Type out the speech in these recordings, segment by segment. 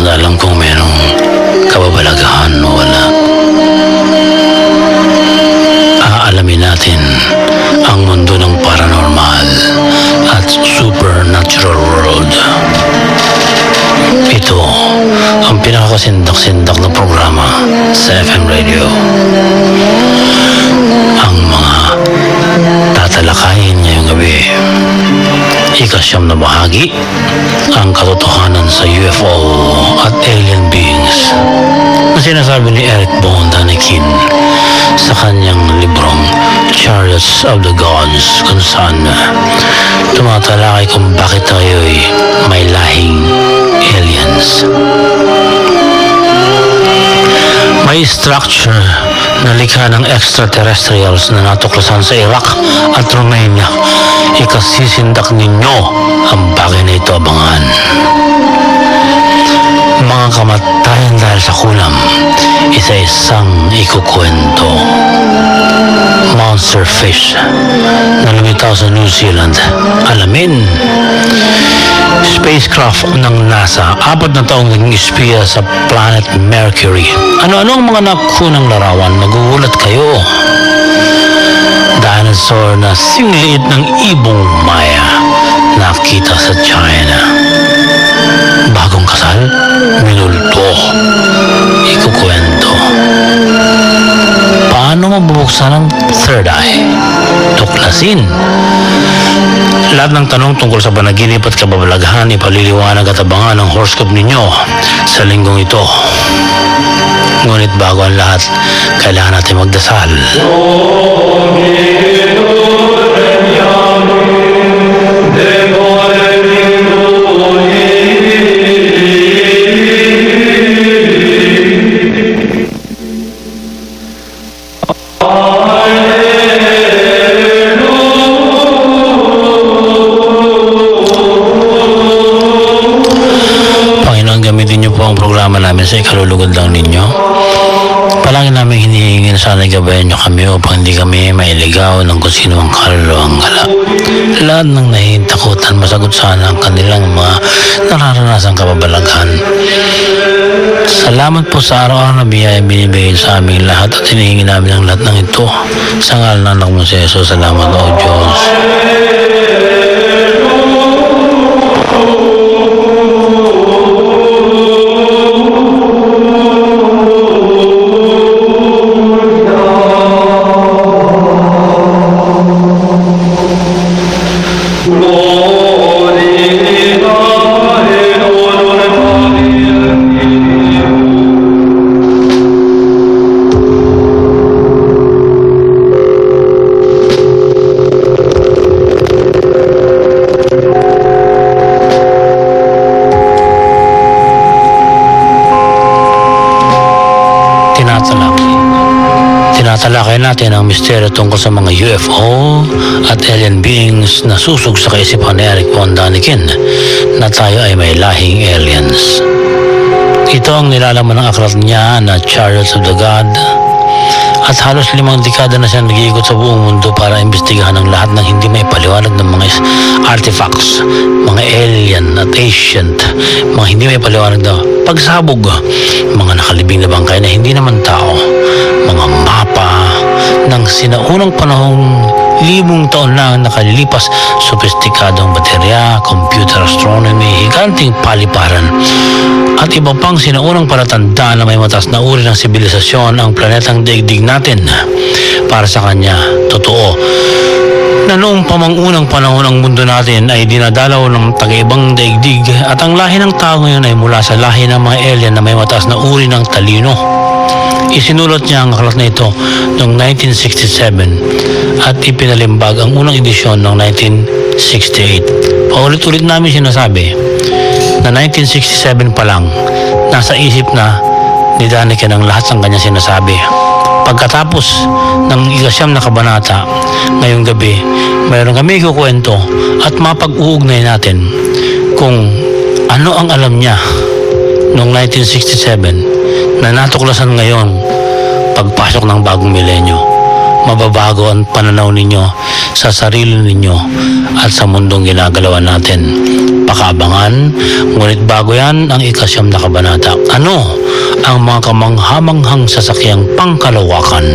na alam kung merong kababalaghan o wala. Aalamin natin ang mundo ng paranormal at supernatural world. Ito ang pinakakasindak-sindak na programa sa FM Radio. Ang mga tatalakayin ngayong gabi. Ikasyam na bahagi, ang katotohanan sa UFO at alien beings na sinasabi ni Eric Von Daniken sa kanyang librong Chariots of the Gods, kung saan tumatalakay kung bakit tayo'y may lahing aliens. May structure na likha ng extraterrestrials na natuklasan sa Iraq at Romania. Ikasisindak ninyo ang bagay na ito, abangan. Mga kamatayan dahil sa kulam, isa-isang ikukwento. Monster fish na lumitaw sa New Zealand, alamin. Spacecraft ng NASA, 4 na taong naging espiya sa planet Mercury. Ano-ano ang mga nakunang larawan? Magugulat kayo. Dinosaur na singliit ng ibong Maya nakita sa China. Bagong kasal, minulto. Ikukwento. Paano mabubuksan ang third eye? Tuklasin. Lahat ng tanong tungkol sa panaginip at kababalaghan, ipaliliwanag at abangan ang horoscope ninyo sa linggong ito. Ngunit bago ang lahat, kailangan natin magdasal. Ang programa namin sa ikalulugod lang ninyo. Palagi namin hinihingi na sana gabayan nyo kami upang hindi kami mailigaw ng kung sino ang kaluluwang gala. Lahat ng nahihintakutan, masagot sana ang kanilang mga nararanasang kababalaghan. Salamat po sa araw-araw na biyaya binibigay sa aming lahat at hinihingi namin ang lahat ng ito. Sa ngalan ng anak mo si Jesus, salamat o Diyos. Tinatalakay natin ang misteryo tungkol sa mga UFO at alien beings na susog sa kaisipan ni Eric Von Daniken na tayo ay may lahing aliens. Ito ang nilalaman ng aklat niya na Chariots of the God, at halos 5 dekada na siya nag-iikot sa buong mundo para imbestigahan ang lahat ng hindi may paliwanag ng mga artifacts, mga alien at ancient, mga hindi may paliwanag na pagsabog, mga nakalibing na bangkay na hindi naman tao, mga mapa ng sinaunang panahong 1,000 taon na nakalilipas, sophisticadong baterya, computer astronomy, higanting paliparan, at iba pang sinaunang palatandaan na may mataas na uri ng sibilisasyon ang planetang daigdig natin. Para sa kanya, totoo na noong pamangunang panahon ang mundo natin ay dinadalaw ng taga-ibang daigdig at ang lahi ng tao ngayon ay mula sa lahi ng mga alien na may mataas na uri ng talino. Isinulat niya ang aklat na ito noong 1967 at ipinalimbag ang unang edisyon noong 1968. Paulit-ulit namin sinasabi na 1967 pa lang nasa isip na ni Daniken ang lahat ng kanyang sinasabi. Pagkatapos ng 9 na kabanata, ngayong gabi, mayroon kami kukwento at mapag-uugnay natin kung ano ang alam niya noong 1967 na natuklasan ngayon pagpasok ng bagong milenyo. mababago ang pananaw ninyo sa sarili ninyo at sa mundong ginagalawan natin. Pakaabangan, ngunit bago yan ang ikasyam na kabanata. Ano ang mga kamanghamanghang sasakyang pangkalawakan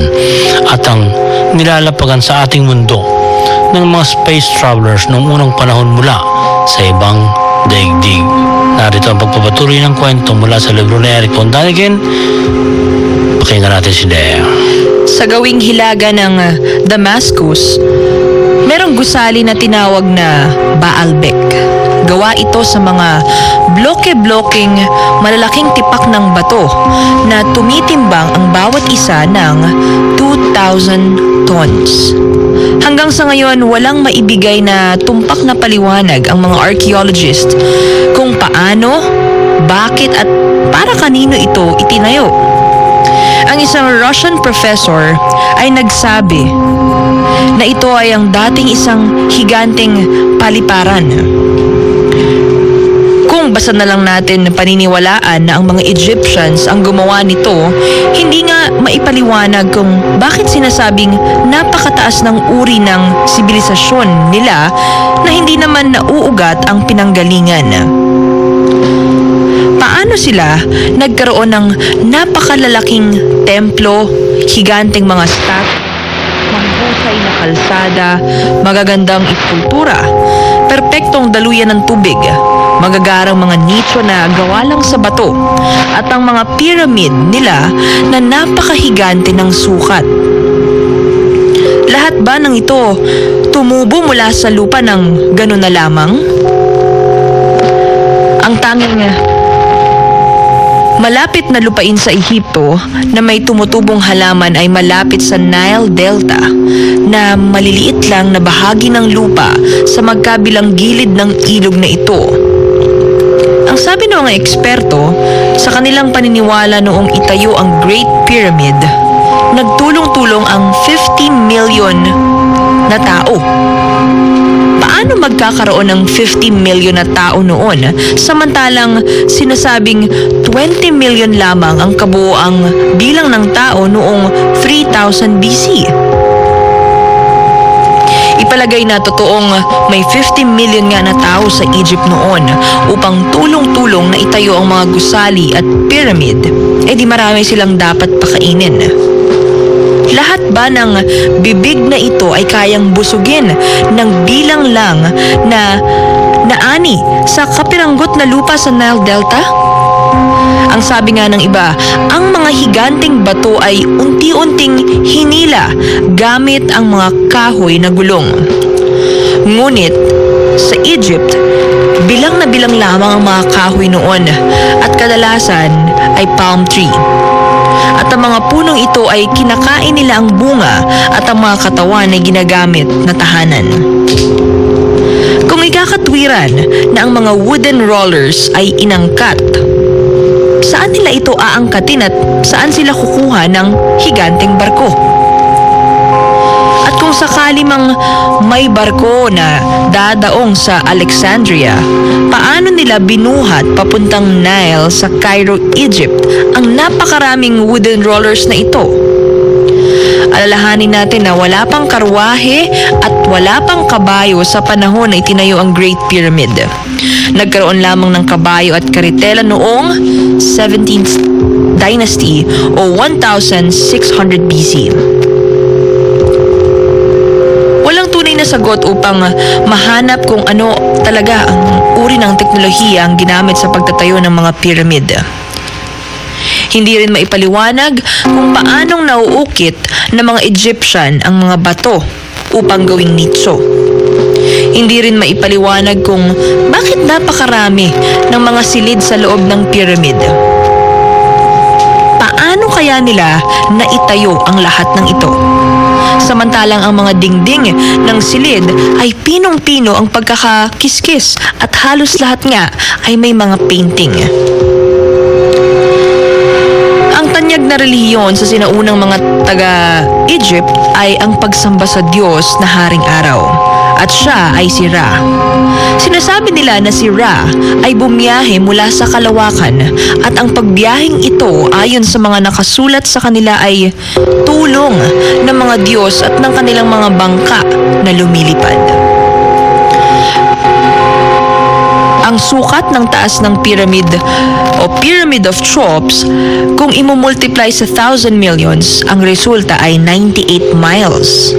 at ang nilalapagan sa ating mundo ng mga space travelers noong unang panahon mula sa ibang daigdig? Narito ang pagpapatuloy ng kwento mula sa libro ni Eric von Daniken. Pakinggan natin si Dea. Sa gawing hilaga ng Damascus, merong gusali na tinawag na Baalbek. Gawa ito sa mga bloke-blokeng malalaking tipak ng bato na tumitimbang ang bawat isa ng 2,000 tons. Hanggang sa ngayon, walang maibigay na tumpak na paliwanag ang mga archaeologist kung paano, bakit at para kanino ito itinayo. Ang isang Russian professor ay nagsabi na ito ay ang dating isang higanteng paliparan. Kung basta na lang natin paniniwalaan na ang mga Egyptians ang gumawa nito, hindi nga maipaliwanag kung bakit sinasabing napakataas ng uri ng sibilisasyon nila na hindi naman nauugat ang pinanggalingan. Paano sila nagkaroon ng napakalalaking templo, higanteng mga statue, mahusay na kalsada, magagandang ikultura, perpektong daluyan ng tubig, magagarang mga nicho na gawa lang sa bato, at ang mga pyramid nila na napakahigante ng sukat? Lahat ba ng ito tumubo mula sa lupa ng ganun na lamang? Ang tanging malapit na lupain sa Ehipto na may tumutubong halaman ay malapit sa Nile Delta na maliliit lang na bahagi ng lupa sa magkabilang gilid ng ilog na ito. Ang sabi ng mga eksperto, sa kanilang paniniwala noong itayo ang Great Pyramid, nagtulong-tulong ang 50 million na tao. Paano magkakaroon ng 50 million na tao noon samantalang sinasabing 20 million lamang ang kabuoang bilang ng tao noong 3000 BC? Ipalagay na totoong may 50 million nga na tao sa Egypt noon upang tulong-tulong na itayo ang mga gusali at pyramid, di marami silang dapat pakainin. Lahat ba ng bibig na ito ay kayang busugin ng bilang lang na naani sa kapiranggot na lupa sa Nile Delta? Ang sabi nga ng iba, ang mga higanteng bato ay unti-unting hinila gamit ang mga kahoy na gulong. Ngunit sa Egypt, bilang na bilang lamang ang mga kahoy noon at kadalasan ay palm tree. At ang mga punong ito ay kinakain nila ang bunga at ang mga katawan ay ginagamit na tahanan. Kung ikakatwiran na ang mga wooden rollers ay inangkat, saan nila ito aangkatin at saan sila kukuha ng higanteng barko? At kung sakali mang may barko na dadaong sa Alexandria, paano nila binuhat papuntang Nile sa Cairo, Egypt ang napakaraming wooden rollers na ito? Alalahanin natin na wala pang karwahe at wala pang kabayo sa panahon na itinayo ang Great Pyramid. Nagkaroon lamang ng kabayo at karitela noong 17th Dynasty o 1600 BC. Walang tunay na sagot upang mahanap kung ano talaga ang uri ng teknolohiya ang ginamit sa pagtatayo ng mga pyramid. Hindi rin maipaliwanag kung paanong nauukit ng mga Egyptian ang mga bato upang gawing nicho. Hindi rin maipaliwanag kung bakit napakarami ng mga silid sa loob ng pyramid. Paano kaya nila naitayo ang lahat ng ito? Samantalang ang mga dingding ng silid ay pinong-pino ang pagkakakiskis at halos lahat nga ay may mga painting. Ang tanyag na relihiyon sa sinaunang mga taga-Egypt ay ang pagsamba sa Diyos na Haring Araw. At siya ay si Ra. Sinasabi nila na si Ra ay bumiyahe mula sa kalawakan at ang pagbiyaheng ito ayon sa mga nakasulat sa kanila ay tulong ng mga Diyos at ng kanilang mga bangka na lumilipad. Ang sukat ng taas ng pyramid o Pyramid of Cheops, kung imumultiply sa 1,000 millions, ang resulta ay 98 miles.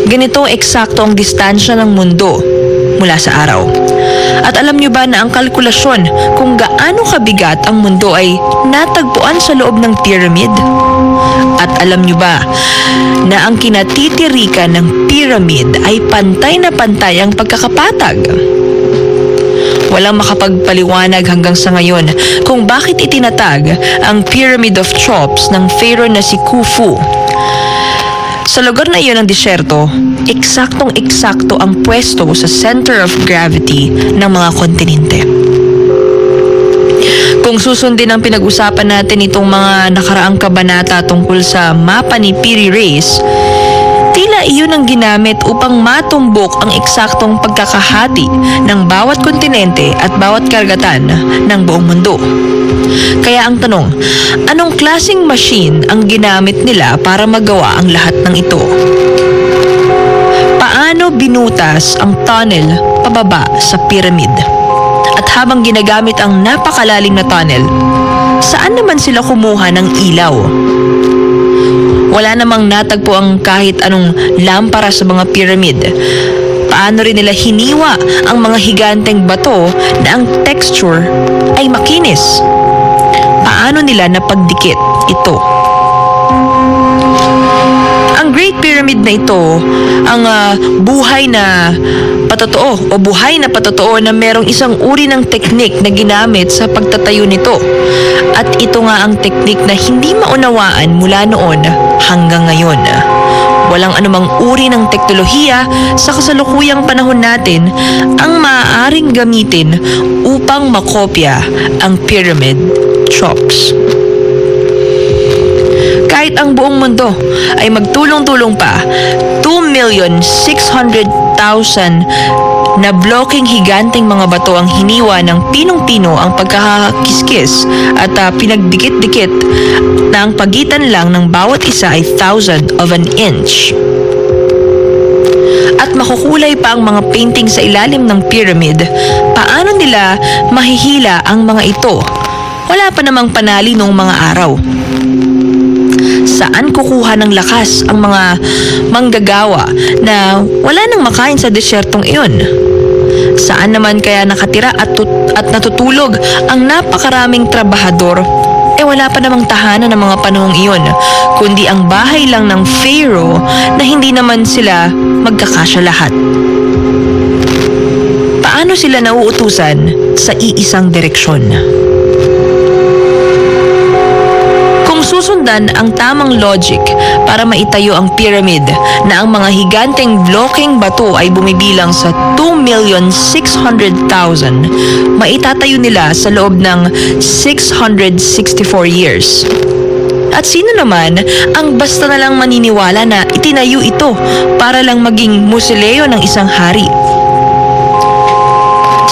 Ganito eksakto ang distansya ng mundo mula sa araw. At alam nyo ba na ang kalkulasyon kung gaano kabigat ang mundo ay natagpuan sa loob ng pyramid? At alam nyo ba na ang kinatitirikan ng pyramid ay pantay na pantay ang pagkakapatag? Walang makapagpaliwanag hanggang sa ngayon kung bakit itinatag ang Pyramid of Cheops ng pharaoh na si Khufu. Sa lugar na iyon ng disyerto, eksaktong-eksakto ang pwesto sa center of gravity ng mga kontinente. Kung susundin ang pinag-usapan natin itong mga nakaraang kabanata tungkol sa mapa ni Piri Reis, tila iyon ang ginamit upang matumbok ang eksaktong pagkakahati ng bawat kontinente at bawat karagatan ng buong mundo. Kaya ang tanong, anong klaseng machine ang ginamit nila para magawa ang lahat ng ito? Paano binutas ang tunnel pababa sa pyramid? At habang ginagamit ang napakalalim na tunnel, saan naman sila kumuha ng ilaw? Wala namang natagpo ang kahit anong lampara sa mga pyramid. Paano rin nila hiniwa ang mga higanteng bato na ang texture ay makinis? Paano nila napagdikit ito? Ang Great Pyramid na ito, ang buhay na patotoo na merong isang uri ng teknik na ginamit sa pagtatayo nito. At ito nga ang teknik na hindi maunawaan mula noon hanggang ngayon. Walang anumang uri ng teknolohiya sa kasalukuyang panahon natin ang maaaring gamitin upang makopya ang Pyramid Cheops. Kahit ang buong mundo ay magtulong-tulong pa, 2,600,000 na blocking higanteng mga bato ang hiniwa ng pinong-pino ang pagkakakiskis at pinagdikit-dikit na ang pagitan lang ng bawat isa ay 1,000 of an inch. At makukulay pa ang mga painting sa ilalim ng pyramid. Paano nila mahihila ang mga ito? Wala pa namang panali noong mga araw. Saan kukuha ng lakas ang mga manggagawa na wala nang makain sa desyertong iyon? Saan naman kaya nakatira at natutulog ang napakaraming trabahador? Wala pa namang tahanan ng mga panahong iyon, kundi ang bahay lang ng pharaoh na hindi naman sila magkakasya lahat. Paano sila nauutusan sa iisang direksyon? Susundan ang tamang logic para maitayo ang pyramid na ang mga higanteng blocking bato ay bumibilang sa 2,600,000, maitatayo nila sa loob ng 664 years. At sino naman ang basta na lang maniniwala na itinayo ito para lang maging musileo ng isang hari?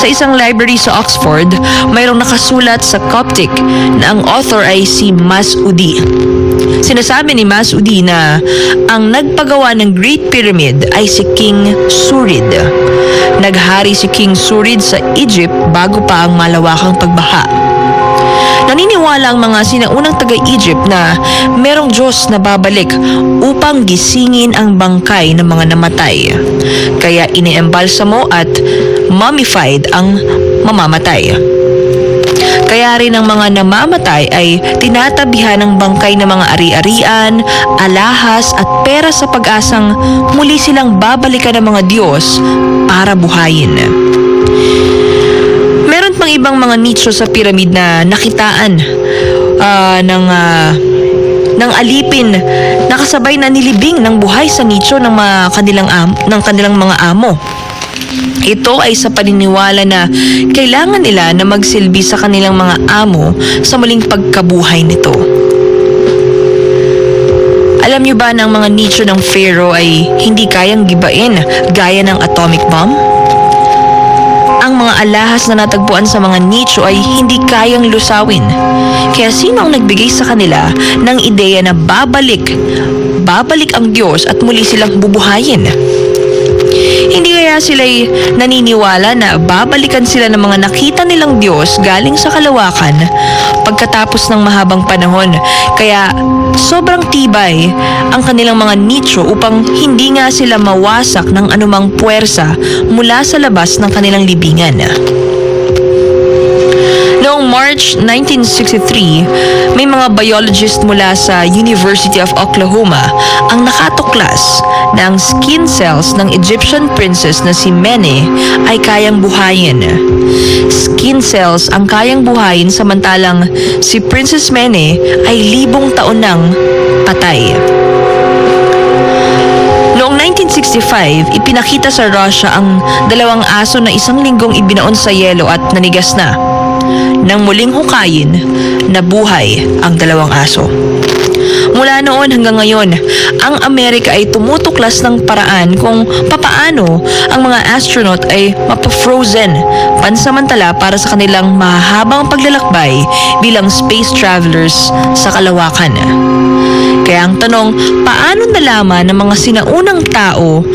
Sa isang library sa Oxford, mayroong nakasulat sa Coptic na ang author ay si Mas'udi. Sinasabi ni Mas'udi na ang nagpagawa ng Great Pyramid ay si King Surid. Naghari si King Surid sa Egypt bago pa ang malawakang pagbaha. Naniniwala ang mga sinaunang taga-Egypt na merong Diyos na babalik upang gisingin ang bangkay ng mga namatay. Kaya iniembalsamo at mummified ang mamamatay. Kaya rin ang mga namamatay ay tinatabihan ng bangkay ng mga ari-arian, alahas at pera sa pag-asang muli silang babalikan ng mga Diyos para buhayin. Meron pang ibang mga nicho sa pyramid na nakitaan ng alipin na kasabay na nilibing ng buhay sa nicho ng kanilang mga amo. Ito ay sa paniniwala na kailangan nila na magsilbi sa kanilang mga amo sa muling pagkabuhay nito. Alam niyo ba na ang mga nicho ng Pharaoh ay hindi kayang gibain gaya ng atomic bomb? Ang mga alahas na natagpuan sa mga nicho ay hindi kayang lusawin. Kaya sino ang nagbigay sa kanila ng ideya na babalik ang Diyos at muli silang bubuhayin? Hindi kaya sila'y naniniwala na babalikan sila ng mga nakita nilang Diyos galing sa kalawakan pagkatapos ng mahabang panahon. Kaya sobrang tibay ang kanilang mga nicho upang hindi nga sila mawasak ng anumang puwersa mula sa labas ng kanilang libingan. Noong March 1963, may mga biologist mula sa University of Oklahoma ang nakatuklas na ang skin cells ng Egyptian princess na si Mene ay kayang buhayin. Skin cells ang kayang buhayin samantalang si Princess Mene ay libong taon nang patay. Noong 1965, ipinakita sa Russia ang dalawang aso na isang linggong ibinaon sa yelo at nanigas na. Nang muling hukayin, nabuhay ang dalawang aso. Mula noon hanggang ngayon, ang Amerika ay tumutuklas ng paraan kung papaano ang mga astronaut ay mapa-frozen pansamantala para sa kanilang mahahabang paglalakbay bilang space travelers sa kalawakan. Kaya ang tanong, paano nalaman ng mga sinaunang tao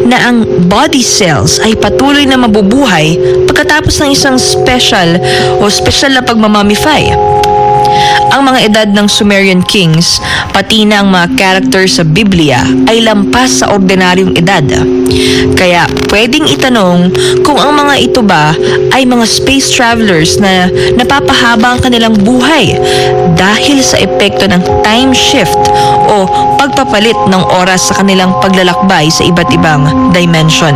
na ang body cells ay patuloy na mabubuhay pagkatapos ng isang special na pagmamamify? Ang mga edad ng Sumerian kings, pati na ang mga character sa Biblia ay lampas sa ordinaryong edad. Kaya pwedeng itanong kung ang mga ito ba ay mga space travelers na napapahaba ang kanilang buhay dahil sa epekto ng time shift o pagpapalit ng oras sa kanilang paglalakbay sa iba't ibang dimension.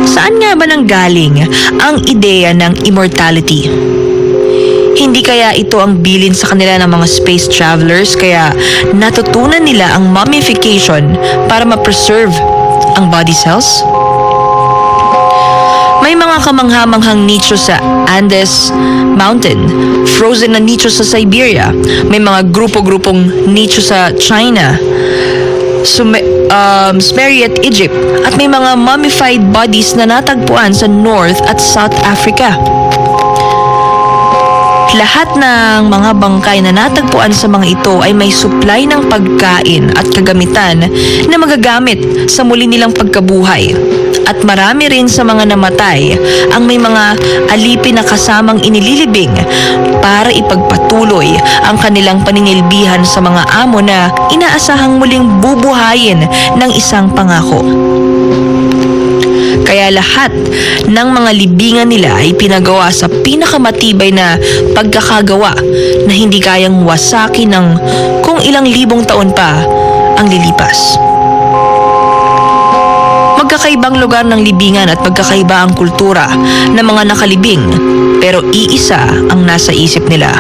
Saan nga ba nanggaling ang ideya ng immortality? Hindi kaya ito ang bilin sa kanila ng mga space travelers kaya natutunan nila ang mummification para ma-preserve ang body cells? May mga kamangha-manghang nicho sa Andes Mountain, frozen na nicho sa Siberia, may mga grupo-grupong nicho sa China, Sumeria at Egypt, at may mga mummified bodies na natagpuan sa North at South Africa. Lahat ng mga bangkay na natagpuan sa mga ito ay may supply ng pagkain at kagamitan na magagamit sa muli nilang pagkabuhay. At marami rin sa mga namatay ang may mga alipin na kasamang inililibing para ipagpatuloy ang kanilang paninilbihan sa mga amo na inaasahang muling bubuhayin ng isang pangako. Kaya lahat ng mga libingan nila ay pinagawa sa pinakamatibay na pagkakagawa na hindi kayang wasakin ng kung ilang libong taon pa ang lilipas. Magkakaibang lugar ng libingan at magkakaiba ang kultura ng mga nakalibing, pero iisa ang nasa isip nila.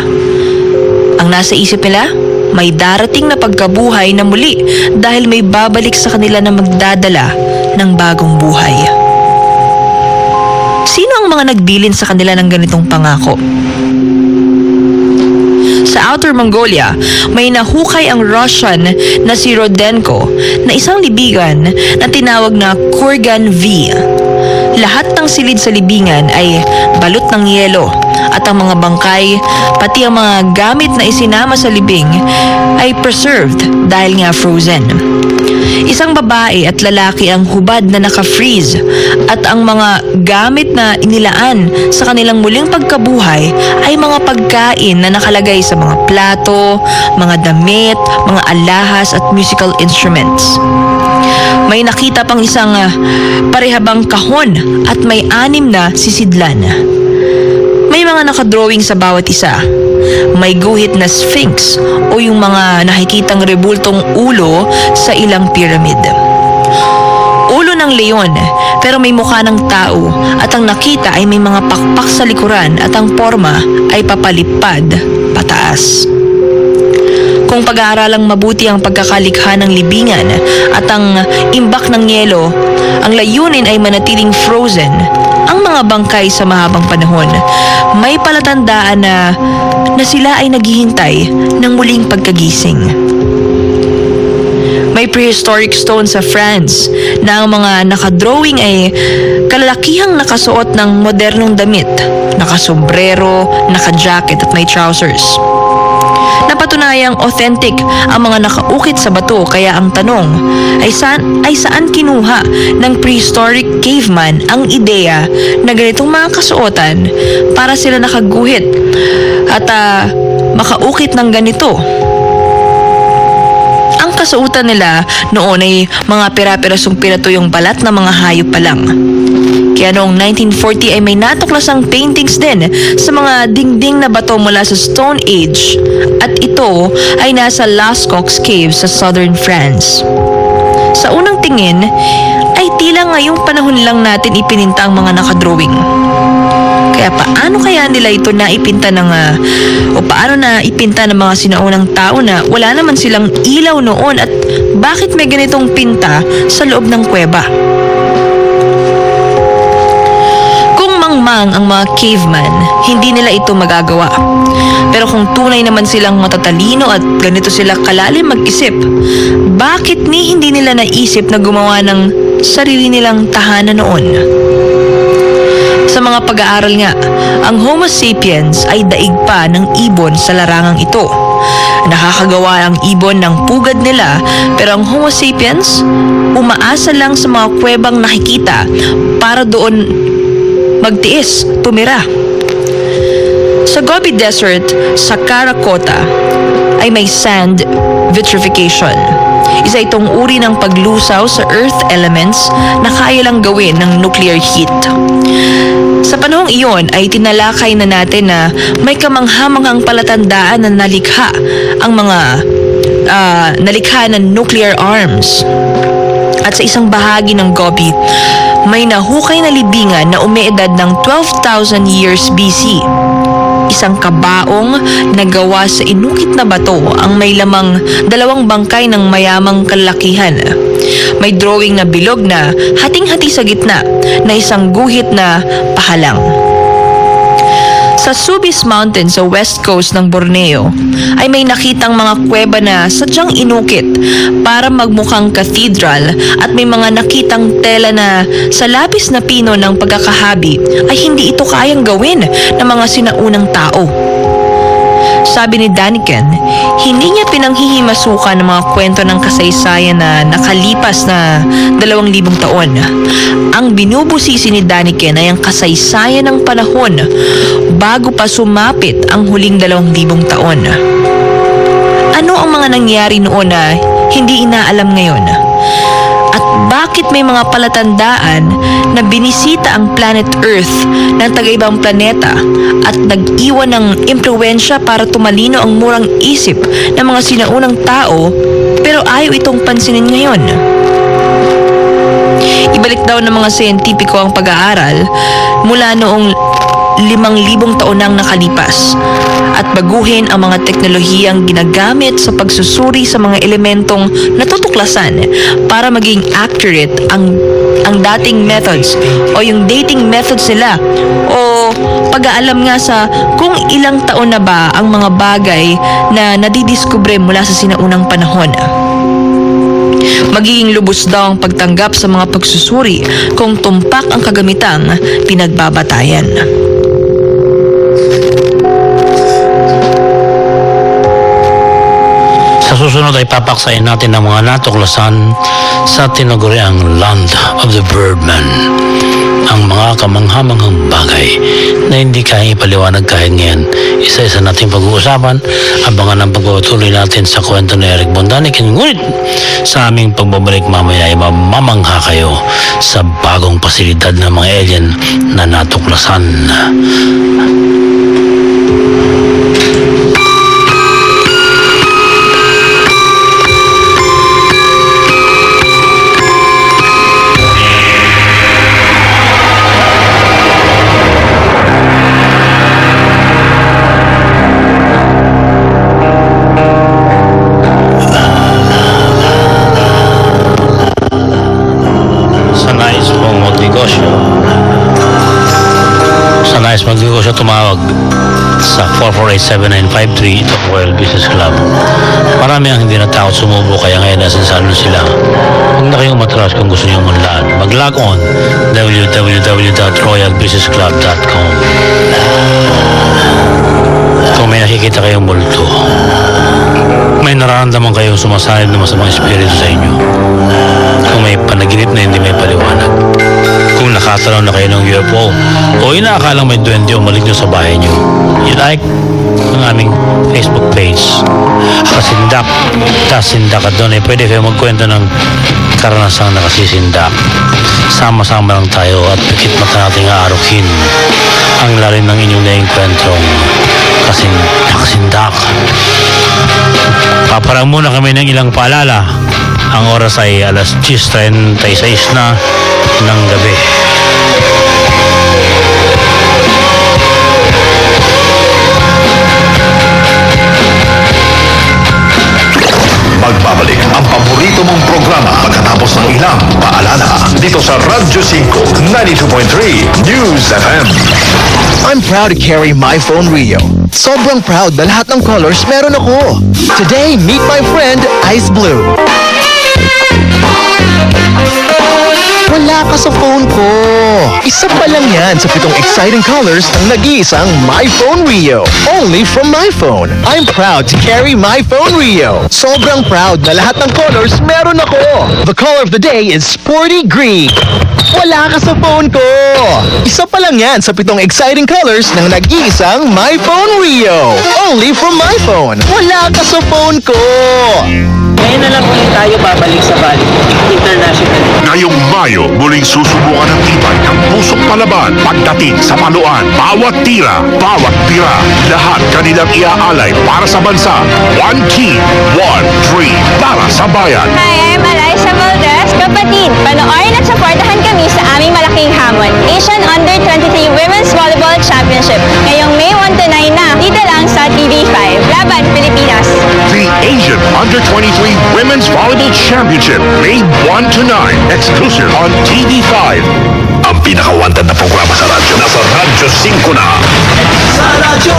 Ang nasa isip nila? May darating na pagkabuhay na muli dahil may babalik sa kanila na magdadala ng bagong buhay. Sino ang mga nagbilin sa kanila ng ganitong pangako? Sa Outer Mongolia, may nahukay ang Russian na si Rodenko na isang libigan na tinawag na Kurgan V. Lahat ng silid sa libingan ay balot ng yelo at ang mga bangkay, pati ang mga gamit na isinama sa libing ay preserved dahil nga frozen. Isang babae at lalaki ang hubad na naka-freeze at ang mga gamit na inilaan sa kanilang muling pagkabuhay ay mga pagkain na nakalagay sa mga plato, mga damit, mga alahas at musical instruments. May nakita pang isang parehabang kahon at may 6 na sisidlan. May mga nakadrawing sa bawat isa. May guhit na sphinx o yung mga nakikitang rebultong ulo sa ilang pyramid. Ulo ng leon pero may mukha ng tao at ang nakita ay may mga pakpak sa likuran at ang forma ay papalipad pataas. Kung pag-aaralang mabuti ang pagkakalikha ng libingan at ang imbak ng yelo, ang layunin ay manatiling frozen ang mga bangkay sa mahabang panahon. May palatandaan na sila ay naghihintay ng muling pagkagising. May prehistoric stone sa France na ang mga nakadrawing ay kalalakihang nakasuot ng modernong damit, nakasombrero, nakajacket at may trousers. Napatunayang authentic ang mga nakaukit sa bato, kaya ang tanong ay saan kinuha ng prehistoric caveman ang ideya na ganitong mga kasuotan para sila nakaguhit at makaukit ng ganito. Ang kasuotan nila noon ay mga pira-pirasong pinatuyong balat ng mga hayop pa lang. Kaya noong 1940 ay may natuklasang paintings din sa mga dingding na bato mula sa Stone Age, at ito ay nasa Lascaux Cave sa southern France. Sa unang tingin ay tila ngayong panahon lang natin ipininta ang mga nakadrawing. Kaya paano kaya nila ito naipinta paano na ipinta ng mga sinaunang tao na wala naman silang ilaw noon, at bakit may ganitong pinta sa loob ng kuweba? Ang mga caveman, hindi nila ito magagawa. Pero kung tunay naman silang matatalino at ganito sila kalalim mag-isip, bakit hindi nila naisip na gumawa ng sarili nilang tahanan noon? Sa mga pag-aaral nga, ang Homo sapiens ay daig pa ng ibon sa larangang ito. Nakakagawa ang ibon ng pugad nila, pero ang Homo sapiens umaasa lang sa mga kuwebang nakikita para doon magtiis, tumira. Sa Gobi Desert, sa Karakota, ay may sand vitrification. Isa itong uri ng paglusaw sa earth elements na kaya lang gawin ng nuclear heat. Sa panahong iyon ay tinalakay na natin na may kamanghamanghang palatandaan na nalikha ang mga nalikha ng nuclear arms. At sa isang bahagi ng Gobi, may nahukay na libingan na umeedad ng 12,000 years BC. Isang kabaong na gawa sa inukit na bato ang may lamang 2 bangkay ng mayamang kalakihan. May drawing na bilog na hating-hati sa gitna na isang guhit na pahalang. Sa Subis Mountain sa west coast ng Borneo ay may nakitang mga kuweba na sadyang inukit para magmukhang cathedral, at may mga nakitang tela na sa labis na pino ng pagkakahabi ay hindi ito kayang gawin ng mga sinaunang tao. Sabi ni Daniken, hindi niya pinanghihimasukan ng mga kwento ng kasaysayan na nakalipas na 2,000 taon. Ang binubusisi ni Daniken ay ang kasaysayan ng panahon bago pa sumapit ang huling 2,000 taon. Ano ang mga nangyari noon na hindi inaalam ngayon? At bakit may mga palatandaan na binisita ang planet Earth ng taga-ibang planeta at nag-iwan ng impluwensya para tumalino ang murang isip ng mga sinaunang tao, pero ayaw itong pansinin ngayon? Ibalik daw ng mga siyentipiko ang pag-aaral mula noong 5,000 taon nang nakalipas at baguhin ang mga teknolohiyang ginagamit sa pagsusuri sa mga elementong natutuklasan para maging accurate ang dating methods o yung dating methods nila, o pag-aalam nga sa kung ilang taon na ba ang mga bagay na nadidiskubre mula sa sinaunang panahon. Magiging lubos daw ang pagtanggap sa mga pagsusuri kung tumpak ang kagamitang pinagbabatayan. Sa susunod ay papaksain natin ang mga natuklasan sa tinaguriang Land of the Birdman. Ang mga kamanghamanghang bagay na hindi kayang ipaliwanag kahit ngayon. Isa-isa natin pag-uusapan, abangan ang pagpapatuloy natin sa kwento ni Eric Von Daniken. Ngunit sa aming pagbabalik mamaya ay mamamangha kayo sa bagong pasilidad ng mga alien na natuklasan. Magnegosyo tumawag sa 0917-448-7953. Ito ang Royal Business Club. Marami ang hindi natakot sumubo kaya ngayon nasa salon sila. Huwag na kayong matras kung gusto nyo munlaan. Mag-log on www.royalbusinessclub.com. Kung may nakikita kayong multo, may nararamdaman kayong sumasalib na masamang espiritu sa inyo, kung may panaginip na hindi may paliwanag, kung nakatalaw na kayo ng UFO o inaakalang may duwende o maligno sa bahay nyo, i-like ang aming Facebook page Kasindak Kasindak, at doon ay pwede kayo magkwento ng karanasang nakasisindak. Sama-sama lang tayo at pikit mata nating aarukin ang lalim ng inyong naikwentong kasindak. Paparang muna kami ng ilang paalala. Ang oras ay alas 10:36 na ng gabi. Magbabalik ang paborito mong programa pagkatapos ng ilang paalala dito sa Radyo 5 92.3 News FM. I'm proud to carry my phone Rio. Sobrang proud na lahat ng colors meron ako. Today, meet my friend Ice Blue. Wala ka sa phone ko. Isa pa lang yan sa 7 exciting colors ng nag-iisang My Phone Rio. Only from my phone. I'm proud to carry my phone Rio. Sobrang proud na lahat ng colors meron ako. The color of the day is sporty green. Wala ka sa phone ko. Isa pa lang yan sa 7 exciting colors ng nag-iisang My Phone Rio. Only from my phone. Wala ka sa phone ko. Ngayon na lang ulit tayo babalik sa Bali International. Ngayong Mayo, muling susubukan ng tibay ng pusok palaban pagdating sa paluan. Bawat tira, bawat tira, lahat kanilang iaalay para sa bansa. One team, one dream para sa bayan. Hi, I'm Alyssa Valdez. Kapatid, panoorin at supportahan kami sa aming malaking hamon, Asian Under-23 Women's Volleyball Championship. Ngayong May 1 to 9 na, dito lang sa TV5. Laban, Pilipinas! The Asian Under-23 Women's Volleyball Championship, May 1 to 9, exclusive on TV5. Ang pinakawantad na programa sa radyo, nasa Radyo 5 na. Sa radyo!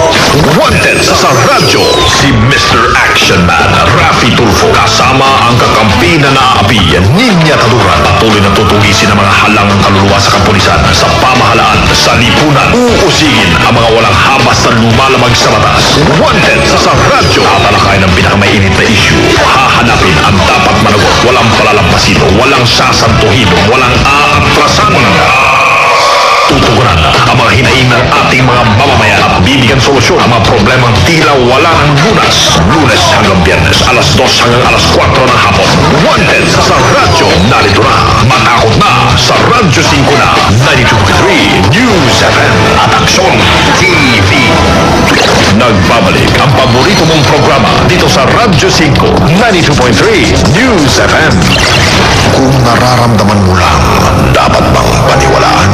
Wanted sa radyo, si Mr. Action Man, Rafi Tulfo. Kasama ang kakampi na naaapi, Ninya Taduran. Patuloy na tutugisin ang mga halang kaluluwa sa kapulisan, sa pamahalaan, sa lipunan. Uusigin ang mga walang habas na lumalamag sa batas. Wanted sa radyo. Tatalakayin ang pinakamainit na issue. Hahanapin ang dapat managot. Walang palalampasin, walang sasantuhin, walang aatrasan. Tutugunan ang mga hinaing ng ating mga mamamayan at bibigyan solusyon ang mga problemang tila wala ng lunas. Lunes hanggang Biyernes, alas 2 hanggang alas 4 ng hapon. Wanted sa radyo, narito na. Matakot na sa Radyo 5 na 92.3 News FM at Aksyon TV. Nagbabalik ang paborito mong programa dito sa Radyo 5 92.3 News FM. Kung nararamdaman mo lang, dapat bang paniwalaan?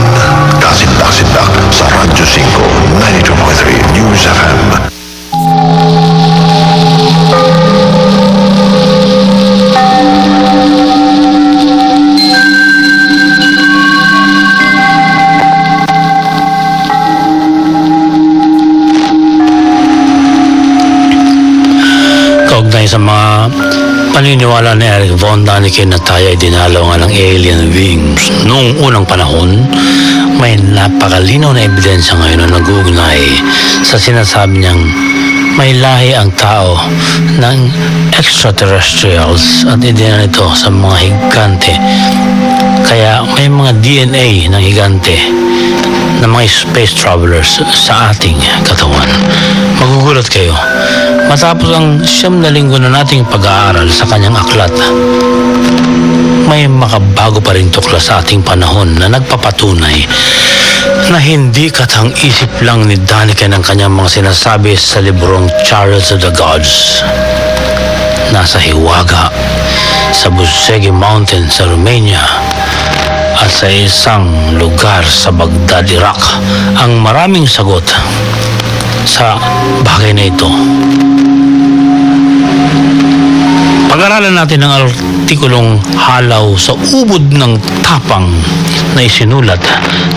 Kasindak-sindak sa Radyo 5 92.3 News FM. Kaugnay sa mga paniniwala ni Eric Von Daniken na tayo ay dinalaw nga ng alien beings noong unang panahon, may napakalinaw na ebidensya ngayon na nag-uugnay sa sinasabi niyang may lahi ang tao ng extraterrestrials at idinala ito sa mga higante. Kaya may mga DNA ng higante na mga space travelers sa ating katawan. Magugulat kayo. Matapos ang 9 na linggo na nating pag-aaral sa kanyang aklat, may makabago pa rin tuklas sa ating panahon na nagpapatunay na hindi katang-isip lang ni Daniken ang kanyang mga sinasabi sa librong Chariots of the Gods. Nasa Hiwaga, sa Busegi Mountain sa Romania, at sa isang lugar sa Baghdad, Iraq, ang maraming sagot sa bagay na ito. Pag-aralan natin ang artikulong halaw sa ubod ng tapang na isinulat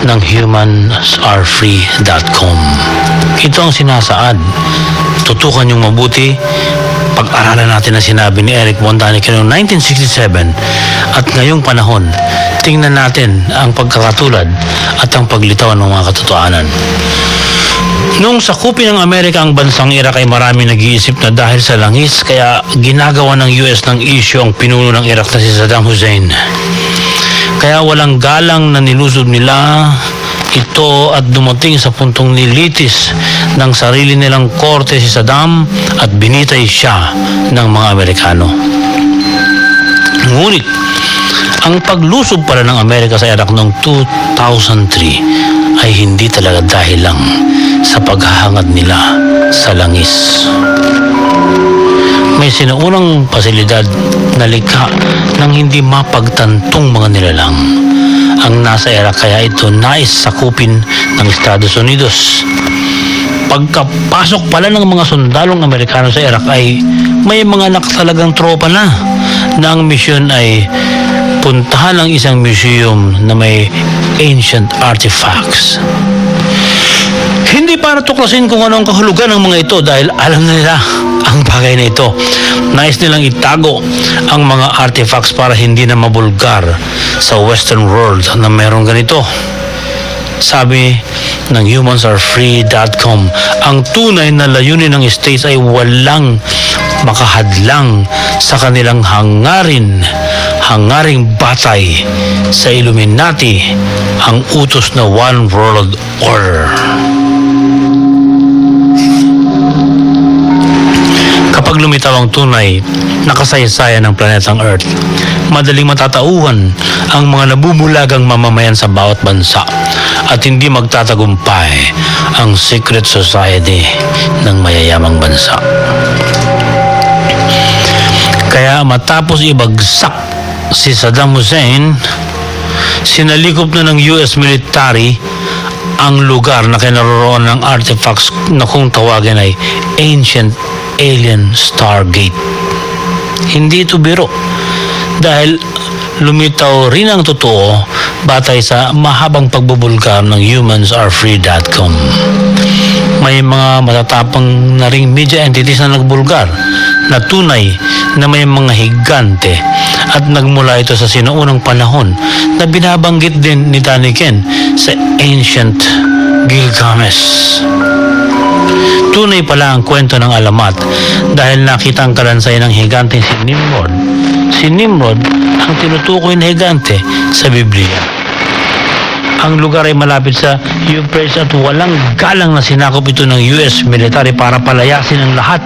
ng humansarefree.com. Ito ang sinasaad. Tutukan niyong mabuti. Pag-aralan natin ang sinabi ni Eric Von Daniken noong 1967 at ngayong panahon, tingnan natin ang pagkakatulad at ang paglitaw ng mga katotohanan. Noong sakupin ng Amerika ang bansang Iraq ay marami nag-iisip na dahil sa langis kaya ginagawa ng US ng issue ang pinuno ng Iraq na si Saddam Hussein. Kaya walang galang na nilusob nila ito at dumating sa puntong nilitis ng sarili nilang korte si Saddam at binitay siya ng mga Amerikano. Ngunit, ang paglusob pala ng Amerika sa Iraq noong 2003 ay hindi talaga dahil lang sa paghahangad nila sa langis. May sinuunang pasilidad na likha ng hindi mapagtantong mga nilalang ang nasa Iraq kaya ito nais sakupin ng Estados Unidos. Pagkapasok pala ng mga sundalong Amerikano sa Iraq ay may mga nakatalagang tropa na ang misyon ay puntahan ang isang museum na may ancient artifacts. Hindi para tuklasin kung ano ang kahulugan ng mga ito dahil alam na nila ang bagay na ito. Nais nilang itago ang mga artifacts para hindi na mabulgar sa Western world na meron ganito. Sabi ng humansarefree.com, ang tunay na layunin ng States ay walang makahadlang sa kanilang hangaring batay sa Illuminati, ang utos na One World Order. Kapag lumitaw ang tunay na kasaysayan ng planetang Earth, madaling matatauhan ang mga nabubulagang mamamayan sa bawat bansa at hindi magtatagumpay ang secret society ng mayayamang bansa. Kaya matapos ibagsak si Saddam Hussein, sinalikop na ng US military ang lugar na kinaroroon ng artifacts na kung tawagin ay Ancient Alien Stargate. Hindi ito biro dahil lumitaw rin ang totoo batay sa mahabang pagbubulgar ng humansarefree.com. May mga matatapang na ring media entities na nagbulgar na tunay na may mga higante at nagmula ito sa sinuunang panahon na binabanggit din ni Daniken sa Ancient Gilgamesh. Tunay pala ang kwento ng alamat dahil nakita ang kalansay ng higante si Nimrod. Si Nimrod ang tinutukoy na higante sa Biblia. Ang lugar ay malapit sa Euphrates at walang galang na sinakop ito ng US military para palayasin ang lahat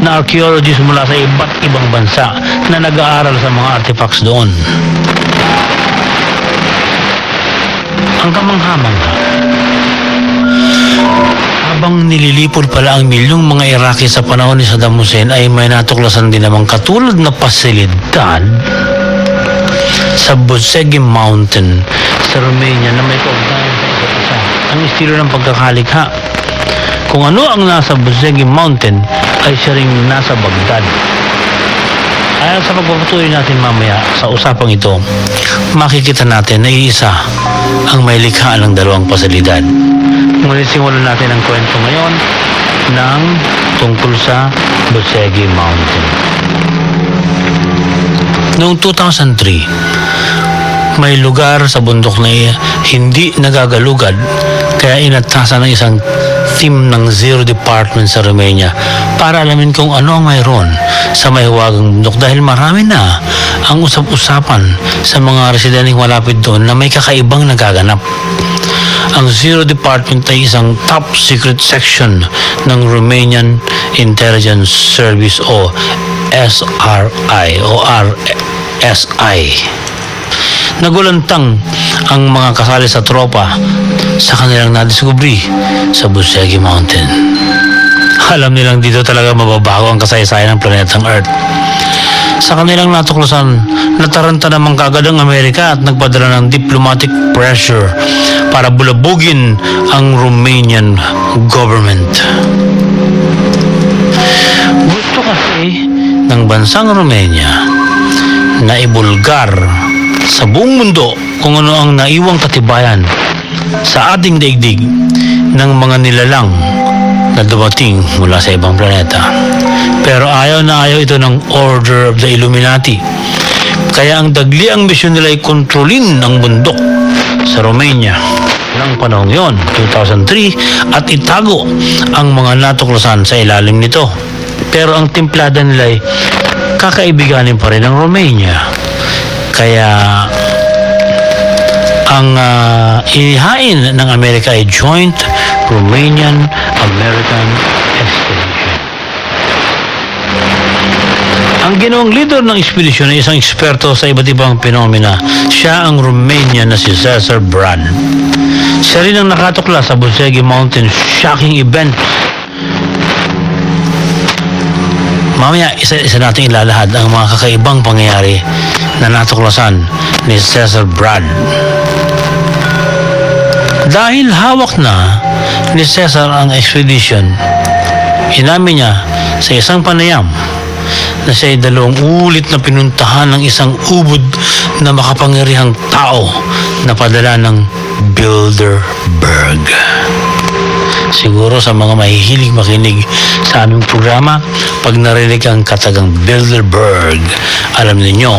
na archaeologists mula sa iba't ibang bansa na nag-aaral sa mga artifacts doon. Ang kamangha-mangha, habang nililipol pala ang milyong mga Iraqi sa panahon ni Saddam Hussein ay may natuklasan din namang katulad na pasilidad sa Buzegi Mountain sa Romania na may kaugnayan sa isa't isa. Ang estilo ng pagkakalikha. Kung ano ang nasa Buzegi Mountain ay siya ring nasa Baghdad. Ayon sa pagpapatuloy natin mamaya sa usapang ito, makikita natin na iisa ang may likha ng dalawang pasilidad. Ngunit simulan natin ang kwento ngayon ng tungkol sa Buzegi Mountain. Noong 2003, may lugar sa bundok na hindi nagagalugad kaya inatasan ng isang team ng Zero Department sa Romania para alamin kung ano ang mayroon sa mahiwagang bundok dahil marami na ang usap-usapan sa mga residenteng malapit doon na may kakaibang nagaganap. Ang Zero Department ay isang top secret section ng Romanian Intelligence Service o SRI o RSI. Nagulantang ang mga kasali sa tropa sa kanilang nadiskubre sa Buzegi Mountain. Alam nilang dito talaga mababago ang kasaysayan ng planetang Earth. Sa kanilang natuklasan, nataranta naman kaagad ang Amerika at nagpadala ng diplomatic pressure para bulabugin ang Romanian government. Gusto kasi ng ang bansang Romania na ibulgar sa buong mundo kung ano ang naiwang katibayan sa ating daigdig ng mga nilalang na dumating mula sa ibang planeta. Pero ayaw na ayaw ito ng Order of the Illuminati. Kaya ang dagliang misyon nila ay kontrolin ang bundok sa Romania ng panahong yon, 2003, at itago ang mga natuklasan sa ilalim nito. Pero ang timplada nila ay kakaibiganin pa rin ng Romania. Kaya ang inihain ng Amerika ay Joint Romanian-American Expedition. Ang ginawang leader ng ekspedisyon ay isang eksperto sa iba't ibang phenomena. Siya ang Romanian na si Cesar Brad. Siya rin ang nakatukla sa Busegi Mountain shocking event. Mamaya, isa nating ilalahad ang mga kakaibang pangyayari na natuklasan ni Cesar Brad. Dahil hawak na ni Cesar ang expedition, inamin niya sa isang panayam na siya ay 2 ulit na pinuntahan ng isang ubod na makapangyarihang tao na padala ng Bilderberg. Siguro sa mga mahihilig makinig sa aming programa, pag narinig ang katagang Bilderberg, alam ninyo,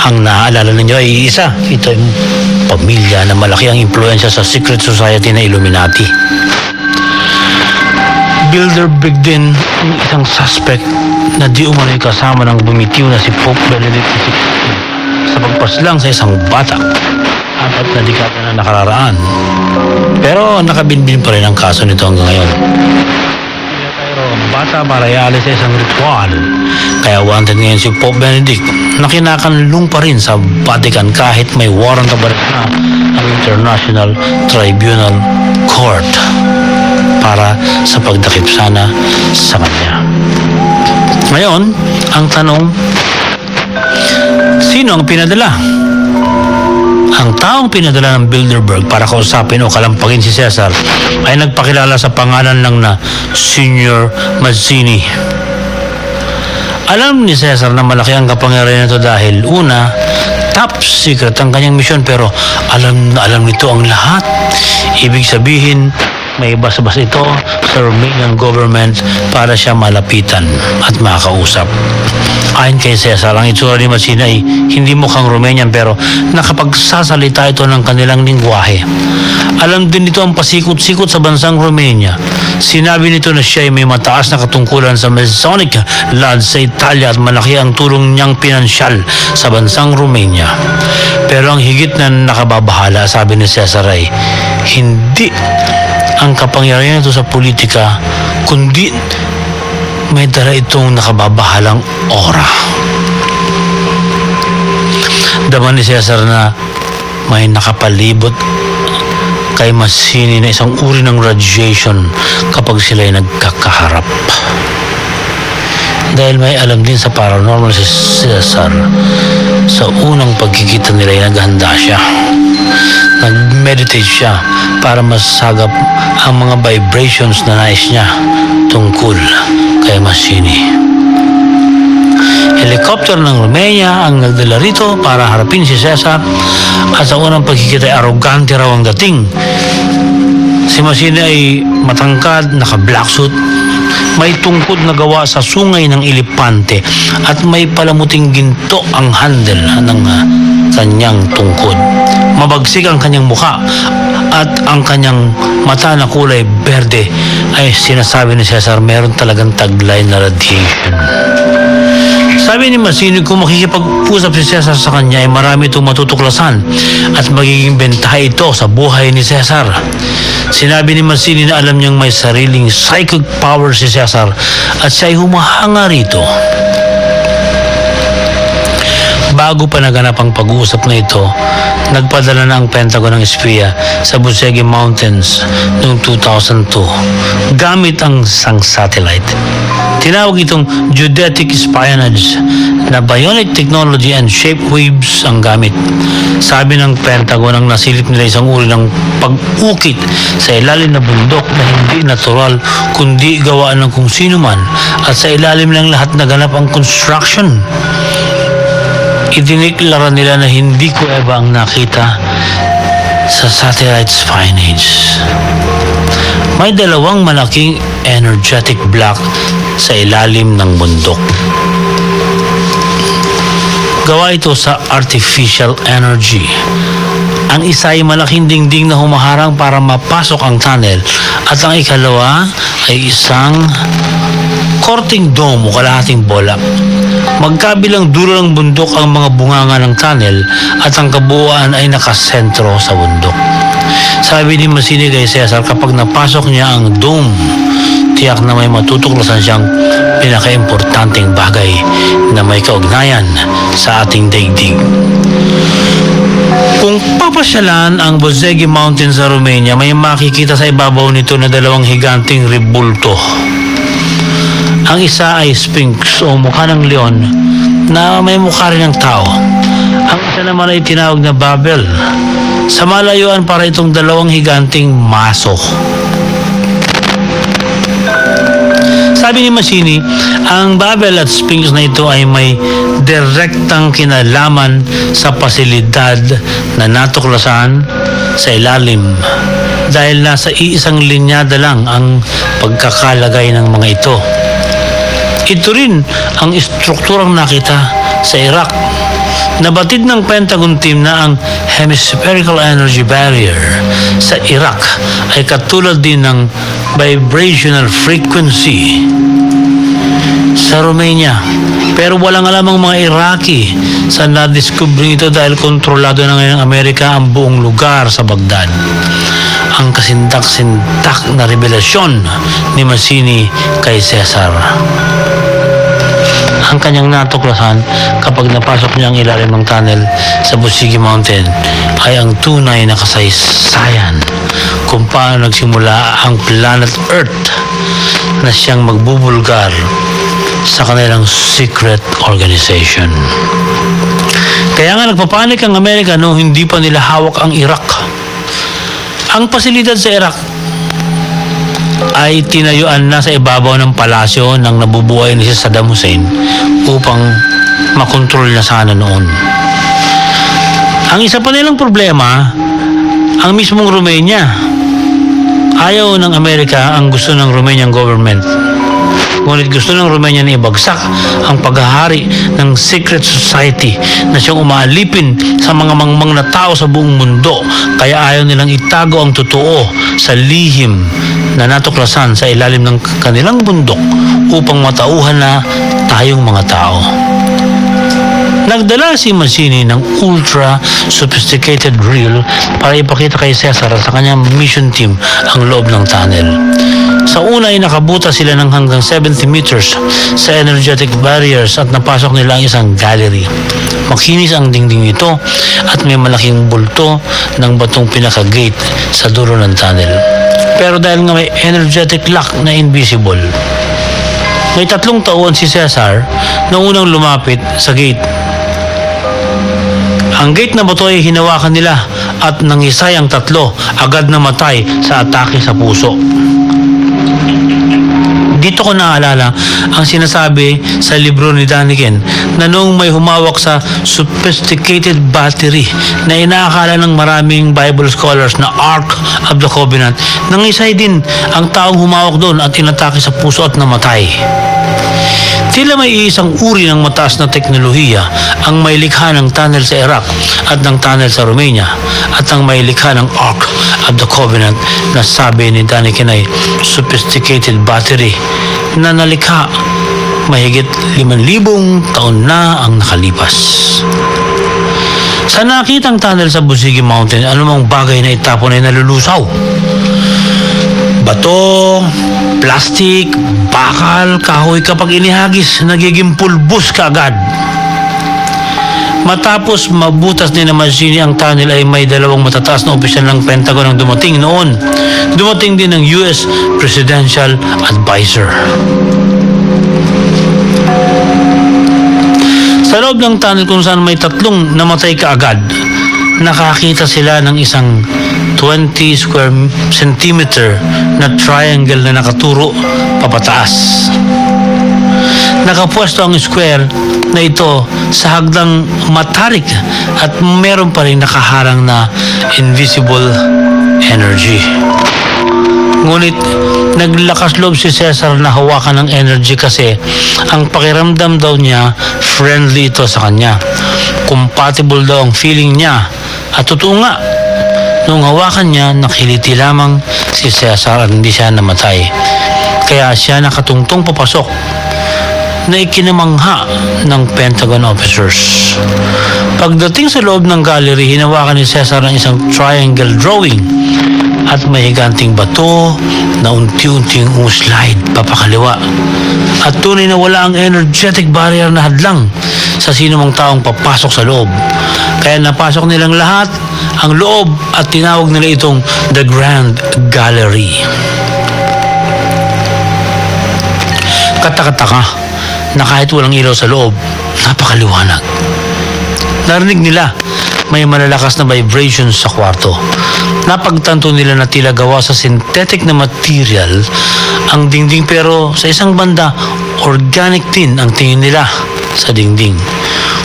ang naaalala ninyo ay isa. Ito ay pamilya na malaki ang impluensya sa secret society na Illuminati. Bilderberg din ang isang suspect na di umano'y kasama ng bumitiw na si Pope Benedict XVI sa pagpaslang sa isang bata 4 na dekada na nakararaan. Pero nakabinbin pa rin ang kaso nito hanggang ngayon. Pero bata para ialis sa isang ritual. Kaya wanted ngayon si Pope Benedict na kinakanlong pa rin sa Vatican kahit may warrant of arrest na ang International Tribunal Court para sa pagdakip sana sa kanya. Ngayon, ang tanong, sino ang pinadala? Ang taong pinadala ng Bilderberg para kausapin o kalampagin si Cesar ay nagpakilala sa pangalan lang na Senior Mazzini. Alam ni Cesar na malaki ang kapangyarihan nito dahil una, top secret ang kanyang misyon, pero alam na alam nito ang lahat. Ibig sabihin, may bas-bas ito sa Romanian government para siya malapitan at makausap. Ayon kay Cesar, ang itsura ni Mazzini ay hindi mukhang Romanian pero nakapagsasalita ito ng kanilang lingwahe. Alam din nito ang pasikot-sikot sa bansang Romania. Sinabi nito na siya ay may mataas na katungkulan sa Masonic Lodge sa Italia at malaki ang tulong niyang pinansyal sa bansang Romania. Pero ang higit na nakababahala, sabi ni Cesar, ay hindi ang kapangyarihan ito sa politika, kundi may dala itong nakababahalang aura. Dama ni Cesar na may nakapalibot kay Mazzini na isang uri ng radiation kapag sila ay nagkakaharap. Dahil may alam din sa paranormal si Cesar, sa unang pagkikita nila ay naghanda siya. Nag-meditate siya para masagap ang mga vibrations na nais niya tungkol kay Mazzini. Helicopter ng Romania ang nagdala rito para harapin si Cesar at sa unang pagkikita ay arogante raw ang dating. Si Mazzini ay matangkad, naka-black suit, may tungkod na gawa sa sungay ng elepante at may palamuting ginto ang handle ng kanyang tungkod. Mabagsik ang kanyang mukha at ang kanyang mata na kulay berde ay sinasabi ni Cesar meron talagang taglay na radiation. Sabi ni Mazzini, kung makikipag-usap si Cesar sa kanya ay marami itong matutuklasan at magiging bentahe ito sa buhay ni Cesar. Sinabi ni Mazzini na alam niyang may sariling psychic power si Cesar at siya ay humahanga rito. Bago pa naganap ang pag-uusap na ito, nagpadala na ang Pentagon ng espiya sa Busegi Mountains noong 2002 gamit ang isang satellite. Tinawag itong geodetic espionage na bionic technology and shape waves ang gamit. Sabi ng Pentagon ang nasilip nila isang uri ng pag-ukit sa ilalim na bundok na hindi natural kundi gawa ng kung sino man at sa ilalim ng lahat naganap ang construction. Idiniklara nila na hindi kuweba ang nakita sa satellite's footage. May dalawang malaking energetic block sa ilalim ng bundok. Gawa ito sa artificial energy. Ang isa ay malaking dingding na humaharang para mapasok ang tunnel at ang ikalawa ay isang korting dome o kalahating bola. Magkabilang dulo ng bundok ang mga bunganga ng tunnel at ang kabuuan ay nakasentro sa bundok. Sabi ni Massini kay Cesar, kapag napasok niya ang dome, tiyak na may matutuklasan siyang pinakaimportanteng bagay na may kaugnayan sa ating daigdig. Kung papasyalan ang Bozegi Mountain sa Romania, may makikita sa ibabaw nito na dalawang higanting rebulto. Ang isa ay Sphinx o mukha ng leon na may mukha rin ng tao. Ang isa naman ay tinawag na Babel. Sa malayuan para itong dalawang higanting maso. Sabi ni Massini, ang Babel at Sphinx na ito ay may direktang kinalaman sa pasilidad na natuklasan sa ilalim dahil nasa iisang linyada lang ang pagkakalagay ng mga ito. Ito rin ang istrukturang nakita sa Iraq. Nabatid ng Pentagon team na ang hemispherical energy barrier sa Iraq ay katulad din ng vibrational frequency sa Romania. Pero walang alam ang mga Iraqi sa nadiskubre ito dahil kontrolado na ngayon ng Amerika ang buong lugar sa Baghdad. Ang kasintak-sintak na revelasyon ni Massini kay Cesar. Ang kanyang natuklasan kapag napasok niya ang ilalim ng tunnel sa Bozegi Mountain ay ang tunay na kasaysayan kung paano nagsimula ang planet Earth na siyang magbubulgar sa kanilang secret organization. Kaya nga nagpapanik ang Amerika noong hindi pa nila hawak ang Iraq. Ang pasilidad sa Iraq ay tinayuan na sa ibabaw ng palasyo ng nabubuhay ni Saddam Hussein upang makontrol na sana noon. Ang isa pa nilang problema, ang mismong Romania. Ayaw ng Amerika ang gusto ng Romanian government. Ngunit gusto ng Romania na ibagsak ang paghahari ng secret society na siyang umaalipin sa mga mangmang na tao sa buong mundo. Kaya ayaw nilang itago ang totoo sa lihim na natuklasan sa ilalim ng kanilang bundok upang matauhan na tayong mga tao. Nagdala si Massini ng ultra-sophisticated reel para ipakita kay Cesar sa kanyang mission team ang loob ng tunnel. Sa una ay nakabuta sila ng hanggang 70 meters sa energetic barriers at napasok nila ang isang gallery. Makinis ang dingding nito at may malaking bulto ng batong pinaka-gate sa dulo ng tunnel. Pero dahil nga may energetic lock na invisible, may 3 tauhan si Cesar na unang lumapit sa gate. Ang gate na bato ay hinawakan nila at nangisay ang 3, agad namatay sa atake sa puso. Dito ko naalala ang sinasabi sa libro ni Daniken na noong may humawak sa sophisticated battery na inaakala ng maraming Bible scholars na Ark of the Covenant, nangisay din ang taong humawak doon at inatake sa puso at namatay. Tila may isang uri ng mataas na teknolohiya ang may likha ng tunnel sa Iraq at ng tunnel sa Romania at ang may likha ng Ark of the Covenant na sabi ni Daniken ay sophisticated battery na nalikha mahigit 5,000 taon na ang nakalipas. Sa nakitang tunnel sa Bozegi Mountain, anumang bagay na itapon ay nalulusaw. Bato, plastic, bakal, kahoy, kapag inihagis, nagiging pulbos kaagad. Matapos mabutas ni na Massini ang tunnel ay may 2 matataas na opisyal ng Pentagon ang dumating noon. Dumating din ng US Presidential Advisor. loob ng tunnel kung saan may tatlong namatay kaagad, nakakita sila ng isang 20 square centimeter na triangle na nakaturo papataas. Nakapwesto ang square na ito sa hagdang matarik at meron pa rin nakaharang na invisible energy. Ngunit naglakas loob si Cesar na hawakan ng energy kasi ang pakiramdam daw niya friendly ito sa kanya. Compatible daw ang feeling niya. At totoo nga, nung hawakan niya, nakiliti lamang si Cesar at hindi siya namatay. Kaya siya nakatungtong papasok na ikinamangha ng Pentagon officers. Pagdating sa loob ng gallery, hinawakan ni Cesar ng isang triangle drawing at may higanting bato na unti-unting umuslide papakaliwa. At tunay na wala ang energetic barrier na hadlang sa sinumang taong papasok sa loob. Kaya napasok nilang lahat ang loob at tinawag nila itong The Grand Gallery. Katakataka na kahit walang ilaw sa loob, napakaliwanag. Narinig nila may malalakas na vibrations sa kwarto. Napagtanto nila na tila gawa sa synthetic na material ang dingding, pero sa isang banda, organic din ang tingin nila sa dingding.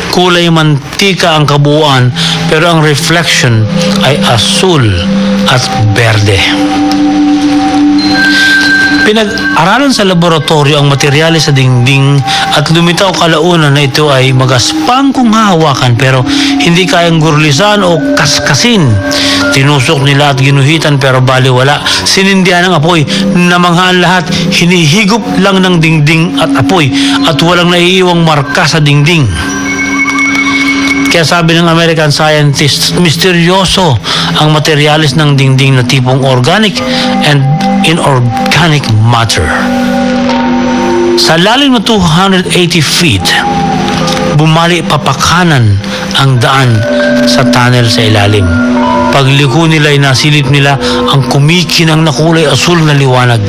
Kulay mantika ang kabuuan, pero ang reflection ay asul at berde. Pinag-aralan sa laboratorio ang materyales sa dingding at lumitaw kalaunan na ito ay magaspang kung hahawakan, pero hindi kayang gurlisan o kaskasin. Tinusok nila at ginuhitan pero baliwala. Sinindihan ng apoy, namanghaan lahat, hinihigop lang ng dingding at apoy at walang naiiwang marka sa dingding. Kaya sabi ng American scientists, misteryoso ang materyales ng dingding na tipong organic and inorganic matter. Sa lalim na 280 feet, bumali papakanan ang daan sa tunnel sa ilalim. Pagliko nila ay nasilip nila ang kumikinang na kulay asul na liwanag.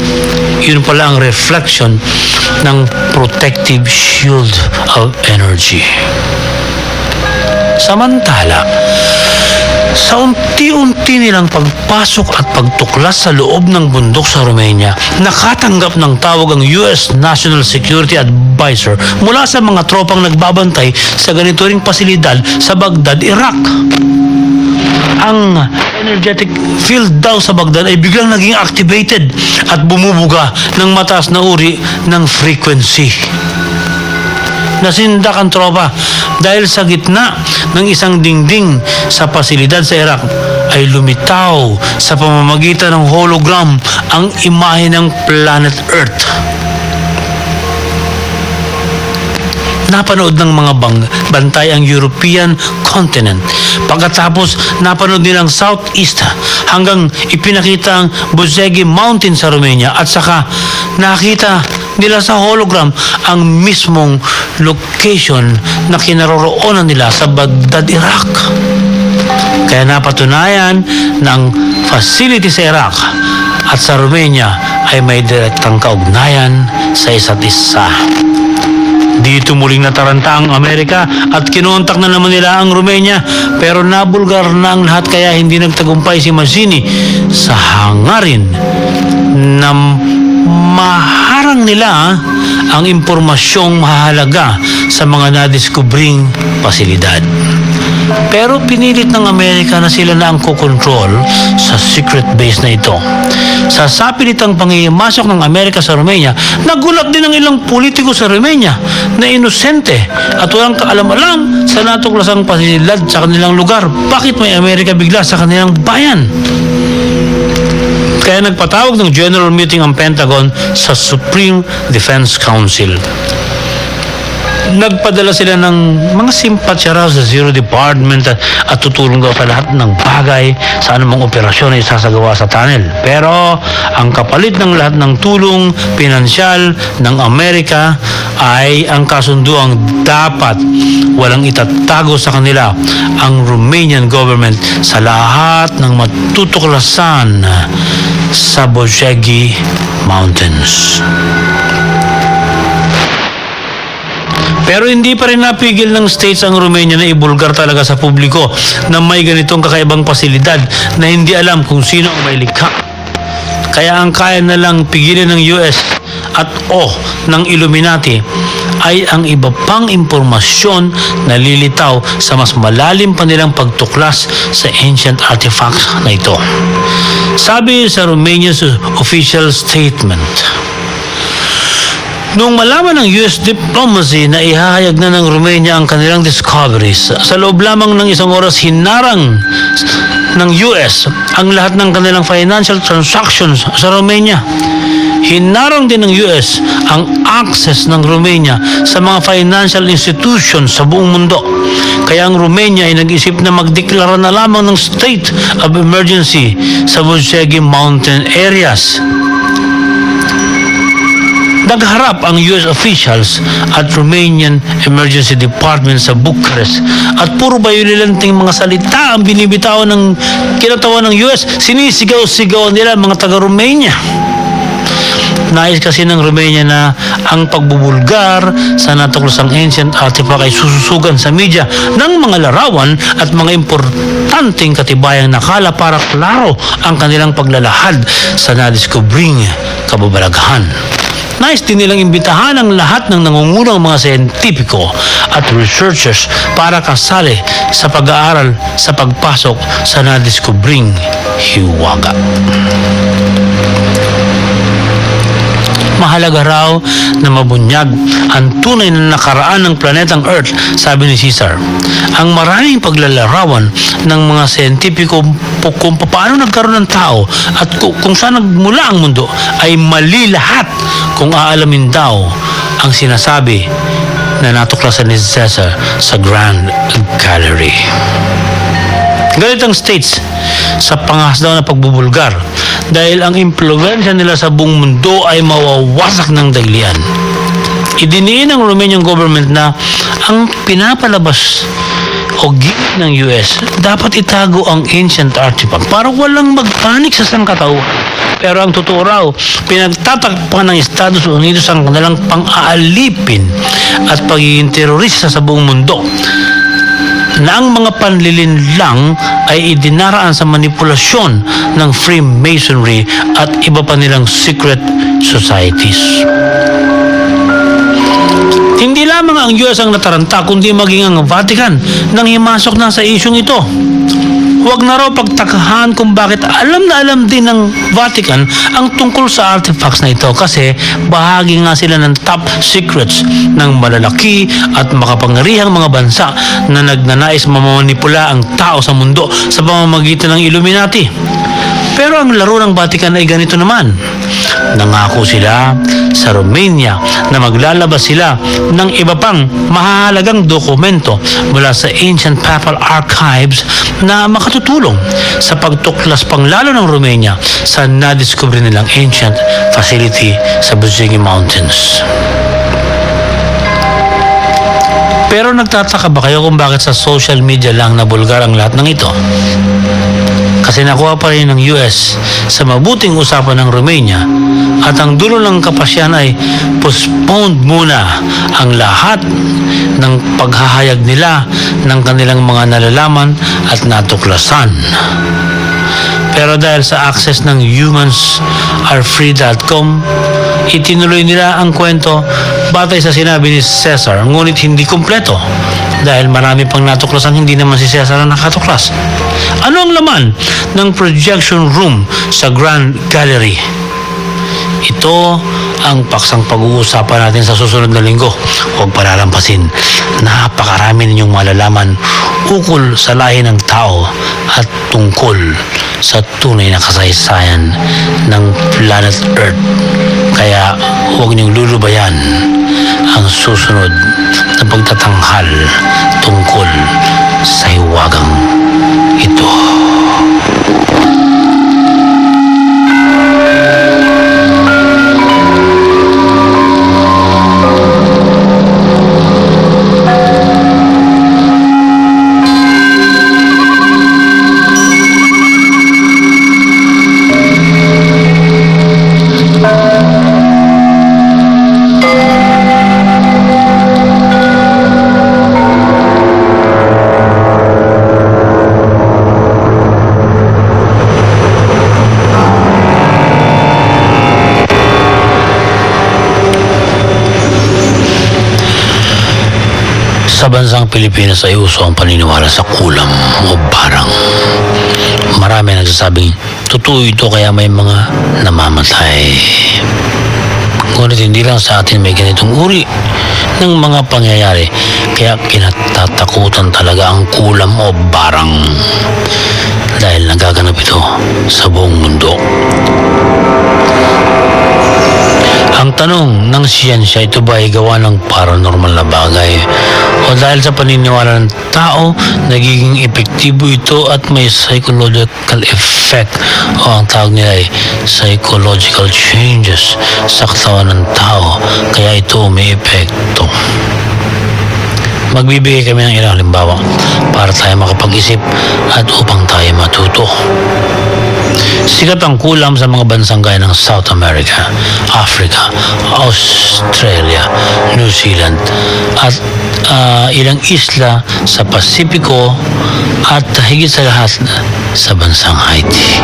Yun pala ang reflection ng protective shield of energy. Samantala, sa unti-unti nilang pagpasok at pagtuklas sa loob ng bundok sa Romania, nakatanggap ng tawag ang US National Security Advisor mula sa mga tropang nagbabantay sa ganito ring pasilidad sa Baghdad, Iraq. Ang energetic field daw sa Baghdad ay biglang naging activated at bumubuga ng mataas na uri ng frequency. Nasindak ang tropa dahil sa gitna ng isang dingding sa pasilidad sa Iraq ay lumitaw sa pamamagitan ng hologram ang imahe ng planet Earth. Napanood ng mga bantay ang European continent. Pagkatapos, napanood nilang Southeast hanggang ipinakita ang Buzegi Mountain sa Romania at saka nakita nila sa hologram ang mismong location na kinaroroonan nila sa Baghdad, Iraq. Kaya napatunayan ng facility sa Iraq at sa Romania ay may direktang kaugnayan sa isa't isa. Dito muling nataranta ang Amerika at kinontak na naman nila ang Romania, pero nabulgar na ang lahat kaya hindi nagtagumpay si Mazzini sa hangarin na maharang nila ang impormasyong mahalaga sa mga nadiskubring pasilidad. Pero pinilit ng Amerika na sila na ang kukontrol sa secret base na ito. Sa sapilitang pangimasok ng Amerika sa Romania, nagulat din ang ilang politiko sa Romania na inosente at walang kaalam-alam sa natuklasang pasilidad sa kanilang lugar. Bakit may Amerika bigla sa kanilang bayan? Kaya nagpatawag ng general meeting ang Pentagon sa Supreme Defense Council. Nagpadala sila ng mga simpatsya raw sa Zero Department at tutulong daw sa lahat ng bagay sa anumang operasyon na isasagawa sa tunnel. Pero ang kapalit ng lahat ng tulong pinansyal ng Amerika ay ang kasunduang dapat walang itatago sa kanila ang Romanian government sa lahat ng matutuklasan sa Buzegi Mountains. Pero hindi pa rin napigil ng states ang Romania na ibulgar talaga sa publiko na may ganitong kakaibang pasilidad na hindi alam kung sino ang may likha. Kaya ang kaya na lang pigilin ng US at ng Illuminati ay ang iba pang impormasyon na lilitaw sa mas malalim pa nilang pagtuklas sa ancient artifacts na ito. Sabi sa Romania's official statement, noong malaman ng US diplomacy na ihahayag na ng Romania ang kanilang discoveries, sa loob lamang ng isang oras hinarang ng US ang lahat ng kanilang financial transactions sa Romania. Hinarang din ng US ang access ng Romania sa mga financial institutions sa buong mundo. Kaya ang Romania ay nag-isip na magdeklara na lamang ng state of emergency sa Vojtegi Mountain areas. Nagharap ang US officials at Romanian Emergency Department sa Bucharest at puro bayolilanting mga salita ang binibitawan ng kinatawan ng US. Sinisigaw-sigaw nila mga taga-Romania. Nais kasi ng Romania na ang pagbubulgar sa natuklasang ancient artifact ay sususugan sa media ng mga larawan at mga importanteng katibayang nakala para klaro ang kanilang paglalahad sa nadiskubring kababalaghan. Nais din nilang imbitahan ang lahat ng nangungunang mga siyentipiko at researchers para kasali sa pag-aaral sa pagpasok sa nadiskubring hiwaga. Mahalaga raw na mabunyag ang tunay na nakaraan ng planetang Earth, sabi ni Caesar. Ang maraming paglalarawan ng mga siyentipiko kung paano nagkaroon ng tao at kung saan nagmula ang mundo ay mali lahat kung aalamin daw ang sinasabi na natuklasan ni Caesar sa Grand Gallery. Galit ang states sa pangahas daw na pagbubulgar dahil ang impluwensya nila sa buong mundo ay mawawasak ng daglian. Idiniin ng Romanian government na ang pinapalabas o gimmick ng US dapat itago ang ancient artifact para walang magpanik sa sangkatauhan. Pero ang totoo raw, pinagtatakpan ng Estados Unidos ang kanilang pang-aalipin at pagiging terorista sa buong mundo na ang mga panlilinlang ay idinaraan sa manipulasyon ng Freemasonry at iba pa nilang secret societies. Hindi lamang ang US ang nataranta kundi maging ang Vatican nang himasok na sa isyong ito. Huwag na raw pagtakahan kung bakit alam na alam din ng Vatican ang tungkol sa artifacts na ito kasi bahagi nga sila ng top secrets ng malalaki at makapangyarihang mga bansa na nagnanais mamanipula ang tao sa mundo sa pamamagitan ng Illuminati. Pero ang laro ng Vatican ay ganito naman. Nangako sila sa Romania na maglalabas sila ng iba pang mahalagang dokumento mula sa ancient papal archives na makatutulong sa pagtuklas panglalo ng Romania sa nadiskubre nilang ancient facility sa Vojtegi Mountains. Pero nagtataka ba kayo kung bakit sa social media lang nabulgar ang lahat ng ito? Kasi nakuha pa rin ng US sa mabuting usapan ng Romania at ang dulo ng kapasyan ay postponed muna ang lahat ng paghahayag nila ng kanilang mga nalalaman at natuklasan. Pero dahil sa access ng humansarefree.com, itinuloy nila ang kwento batay sa sinabi ni Caesar, ngunit hindi kumpleto dahil marami pang natuklasan hindi naman si Caesar ang nakatuklas. Ano ang laman ng projection room sa Grand Gallery? Ito ang paksang pag-uusapan natin sa susunod na linggo. Huwag palalampasin. Napakarami ninyong malalaman ukol sa lahi ng tao at tungkol sa tunay na kasaysayan ng planet Earth. Kaya huwag niyong lulubayan ang susunod na pagtatanghal tungkol sa hiwagang ito. Sa bansang Pilipinas ay uso ang paniniwala sa kulam o barang. Marami nagsasabing totoo ito kaya may mga namamatay. Ngunit hindi lang sa atin may ganitong uri ng mga pangyayari kaya kinatatakutan talaga ang kulam o barang dahil nagaganap ito sa buong mundo. Ang tanong ng siyensya, ito ba ay gawa ng paranormal na bagay o dahil sa paniniwala ng tao nagiging epektibo ito at may psychological effect o ang tawag nila ay psychological changes sa katawan ng tao kaya ito may epekto. Magbibigay kami ng ilang halimbawa para tayo makapag-isip at upang tayo matuto. Sikat ang kulam sa mga bansang gaya ng South America, Africa, Australia, New Zealand at ilang isla sa Pasipiko at higit sa lahat sa bansang Haiti.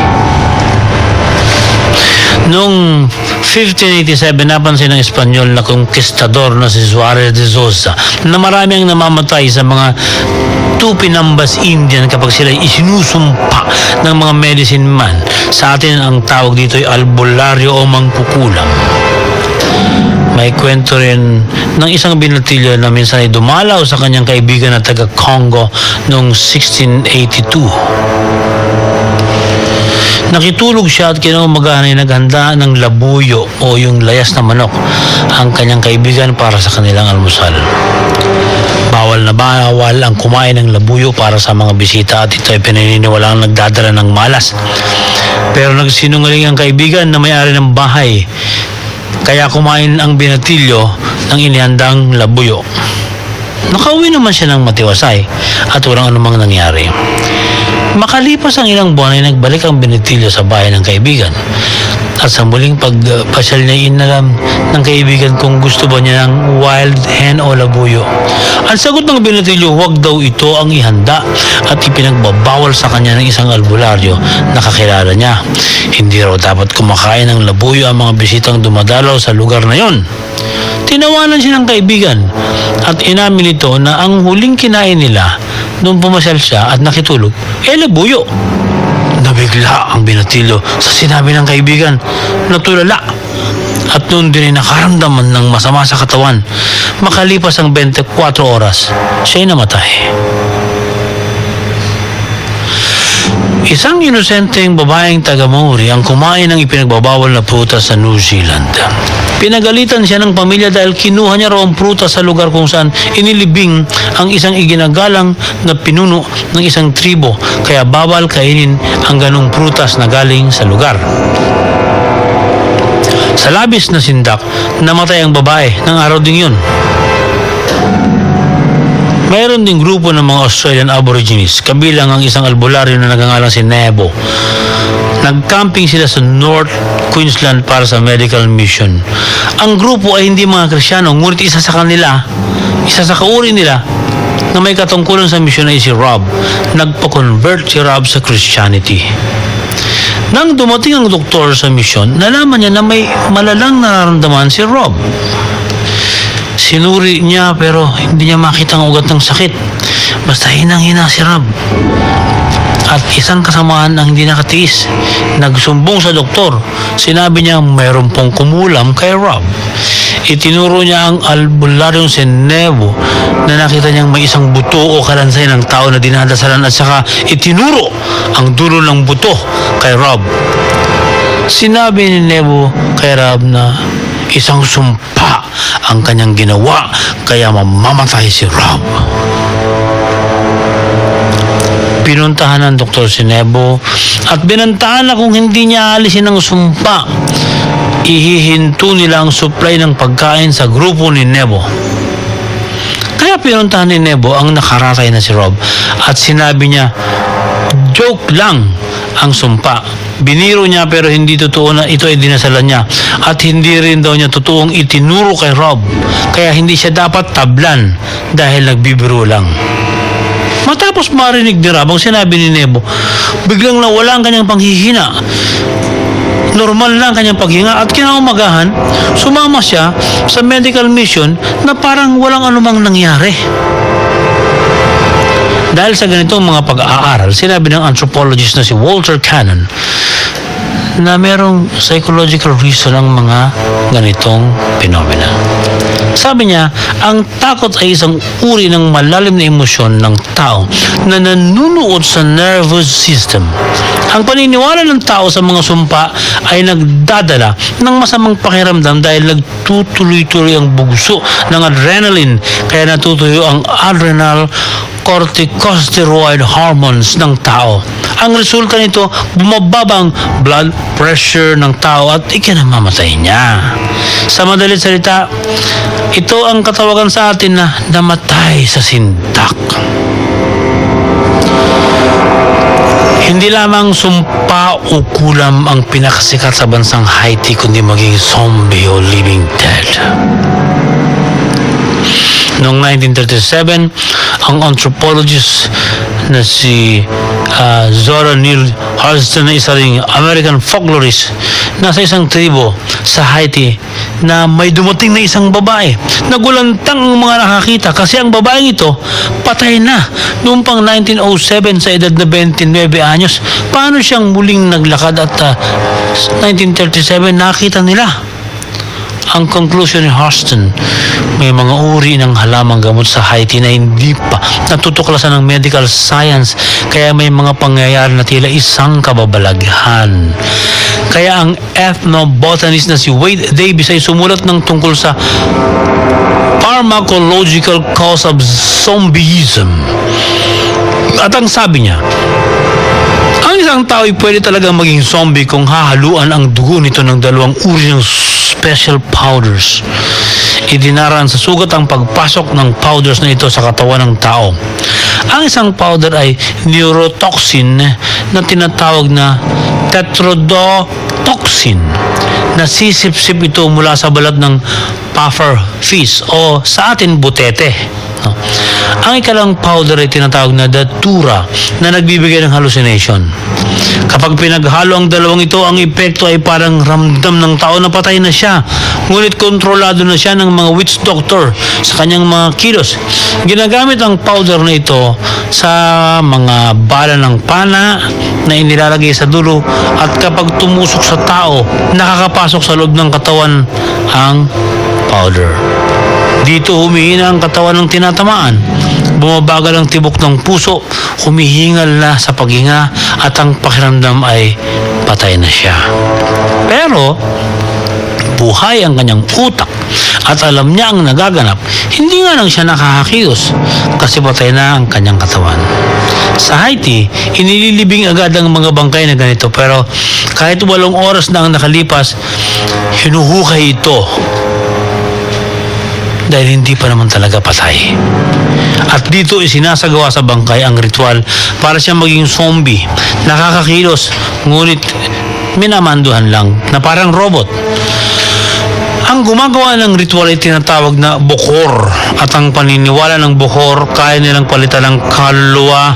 Noong 1587, napansin ng Espanyol na konkistador na si Suarez de Sosa na marami ang namamatay sa mga Tupinambas Indian kapag sila isinusumpa ng mga medicine man. Sa atin, ang tawag dito ay albularyo o mangkukulam. May kwento rin ng isang binatilyo na minsan ay dumalaw sa kanyang kaibigan na taga-Congo noong 1682. Nakitulog siya at kinaumagahan ay naghanda ng labuyo o yung layas na manok ang kanyang kaibigan para sa kanilang almusal. Bawal na bawal ang kumain ng labuyo para sa mga bisita at ito ay pinaniniwalaang nagdadala ng malas. Pero nagsinungaling ang kaibigan na may-ari ng bahay kaya kumain ang binatilyo ng inihandang labuyo. Nakauwi naman siya ng matiwasay at walang anumang nangyari. Makalipas ang ilang buwan ay nagbalik ang binatilyo sa bahay ng kaibigan. At sa muling pagpasyal niya inalam ng kaibigan kung gusto ba niya ng wild hen o labuyo. Ang sagot ng binatilyo, huwag daw ito ang ihanda at ipinagbabawal sa kanya ng isang albularyo na kakilala niya. Hindi raw dapat kumakain ng labuyo ang mga bisitang dumadalaw sa lugar na yon. Tinawanan siya ng kaibigan at inamin nito na ang huling kinain nila nung pumasyal siya at nakitulog, labuyo. Nabigla ang binatilyo sa sinabi ng kaibigan, natulala. At noon din ay nakaramdaman ng masama sa katawan. Makalipas ang 24 oras, siya'y namatay. Isang inosenteng babaeng taga-Maori ang kumain ng ipinagbabawal na prutas sa New Zealand. Pinagalitan siya ng pamilya dahil kinuha niya raw ang prutas sa lugar kung saan inilibing ang isang iginagalang na pinuno ng isang tribo, kaya bawal kainin ang ganong prutas na galing sa lugar. Sa labis na sindak, namatay ang babae ng araw ding yun. Mayroon ding grupo ng mga Australian Aborigines, kabilang ang isang albularyo na nagangalang si Nebo. Nag-camping sila sa North Queensland para sa medical mission. Ang grupo ay hindi mga Kristyano, ngunit isa sa kauri nila na may katungkulan sa mission ay si Rob. Nagpa-convert si Rob sa Christianity. Nang dumating ang doktor sa mission, nalaman niya na may malalang nararamdaman si Rob. Sinuri niya pero hindi niya makita ang ugat ng sakit. Basta hinang-hina si Rob. At isang kasamaan ang hindi nakatiis. Nagsumbong sa doktor. Sinabi niya mayroon pong kumulam kay Rob. Itinuro niya ang albularyong si Nebo na nakita niyang may isang buto o kalansay ng tao na dinadasalan at saka itinuro ang dulo ng buto kay Rob. Sinabi ni Nebo kay Rob na isang sumpa ang kanyang ginawa kaya mamamatay si Rob. Pinuntahan ng doktor si Nebo at binantaan na kung hindi niya alisin ang sumpa, ihihinto nila ang supply ng pagkain sa grupo ni Nebo. Kaya pinuntahan ni Nebo ang nakaratay na si Rob at sinabi niya, joke lang ang sumpa. Biniro niya pero hindi totoo na ito ay dinasalan niya at hindi rin daw niya totoong itinuro kay Rob. Kaya hindi siya dapat tablan dahil nagbibiro lang. Matapos marinig ni Rob ang sinabi ni Nebo, biglang nawala ang kanyang panghihina. Normal lang kanyang paghinga at kinaumagahan, sumama siya sa medical mission na parang walang anumang nangyari. Dahil sa ganitong mga pag-aaral, sinabi ng anthropologist na si Walter Cannon na merong psychological reason ang mga ganitong phenomena. Sabi niya, ang takot ay isang uri ng malalim na emosyon ng tao na nanunuot sa nervous system. Ang paniniwala ng tao sa mga sumpa ay nagdadala ng masamang pakiramdam dahil nagtutuloy-tuloy ang bugso ng adrenaline, kaya natutuyo ang adrenal corticosteroid hormones ng tao. Ang resulta nito, bumababang blood pressure ng tao at ikinamamatay niya. Sa madalit salita, ito ang katawagan sa atin na namatay sa sindak. Hindi lamang sumpa o kulam ang pinakasikat sa bansang Haiti, kundi maging zombie o living dead. Noong 1937, ang anthropologist na si Zora Neale Hurston na isa ring American folklorist, nasa isang tribo sa Haiti na may dumating na isang babae. Nagulantang ang mga nakakita kasi ang babaeng ito patay na noong pang 1907 sa edad na 29 anyos. Paano siyang muling naglakad at 1937 nakita nila? Ang conclusion ni Hurston, may mga uri ng halamang gamot sa Haiti na hindi pa natutuklasan ng medical science, kaya may mga pangyayari na tila isang kababalaghan. Kaya ang ethnobotanist na si Wade Davis ay sumulat ng tungkol sa pharmacological cause of zombieism. At ang sabi niya, ang isang tao ay pwede talagang maging zombie kung hahaluan ang dugo nito ng dalawang uri ng special powders. Idinaraan sa sugat ang pagpasok ng powders na ito sa katawan ng tao. Ang isang powder ay neurotoxin na tinatawag na tetrodotoxin. Nasisip-sip ito mula sa balat ng puffer fish o sa atin butete. Ang ikalang powder ay tinatawag na datura na nagbibigay ng hallucination. Kapag pinaghalo ang dalawang ito, ang epekto ay parang ramdam ng tao na patay na siya. Ngunit kontrolado na siya ng mga witch doctor sa kanyang mga kilos. Ginagamit ang powder na ito sa mga bala ng pana na inilalagay sa dulo, at kapag tumusok sa tao, nakakapasok sa loob ng katawan ang powder. Dito humihina ang katawan ng tinatamaan, bumabagal ang tibok ng puso, humihingal na sa paghinga, at ang pakiramdam ay patay na siya. Pero buhay ang kanyang utak at alam niya ang nagaganap. Hindi nga lang siya nakakakilos kasi patay na ang kanyang katawan. Sa Haiti, inililibing agad ang mga bangkay na ganito, pero kahit 8 oras na ang nakalipas, hinuhukay ito dahil hindi pa naman talaga patay. At dito isinasagawa sa bangkay ang ritual para siya maging zombie, nakakakilos, ngunit minamanduhan lang na parang robot. Ang gumagawa ng ritual ay tinatawag na bokor, at ang paniniwala ng bokor, kaya nilang palitan ng kaluluwa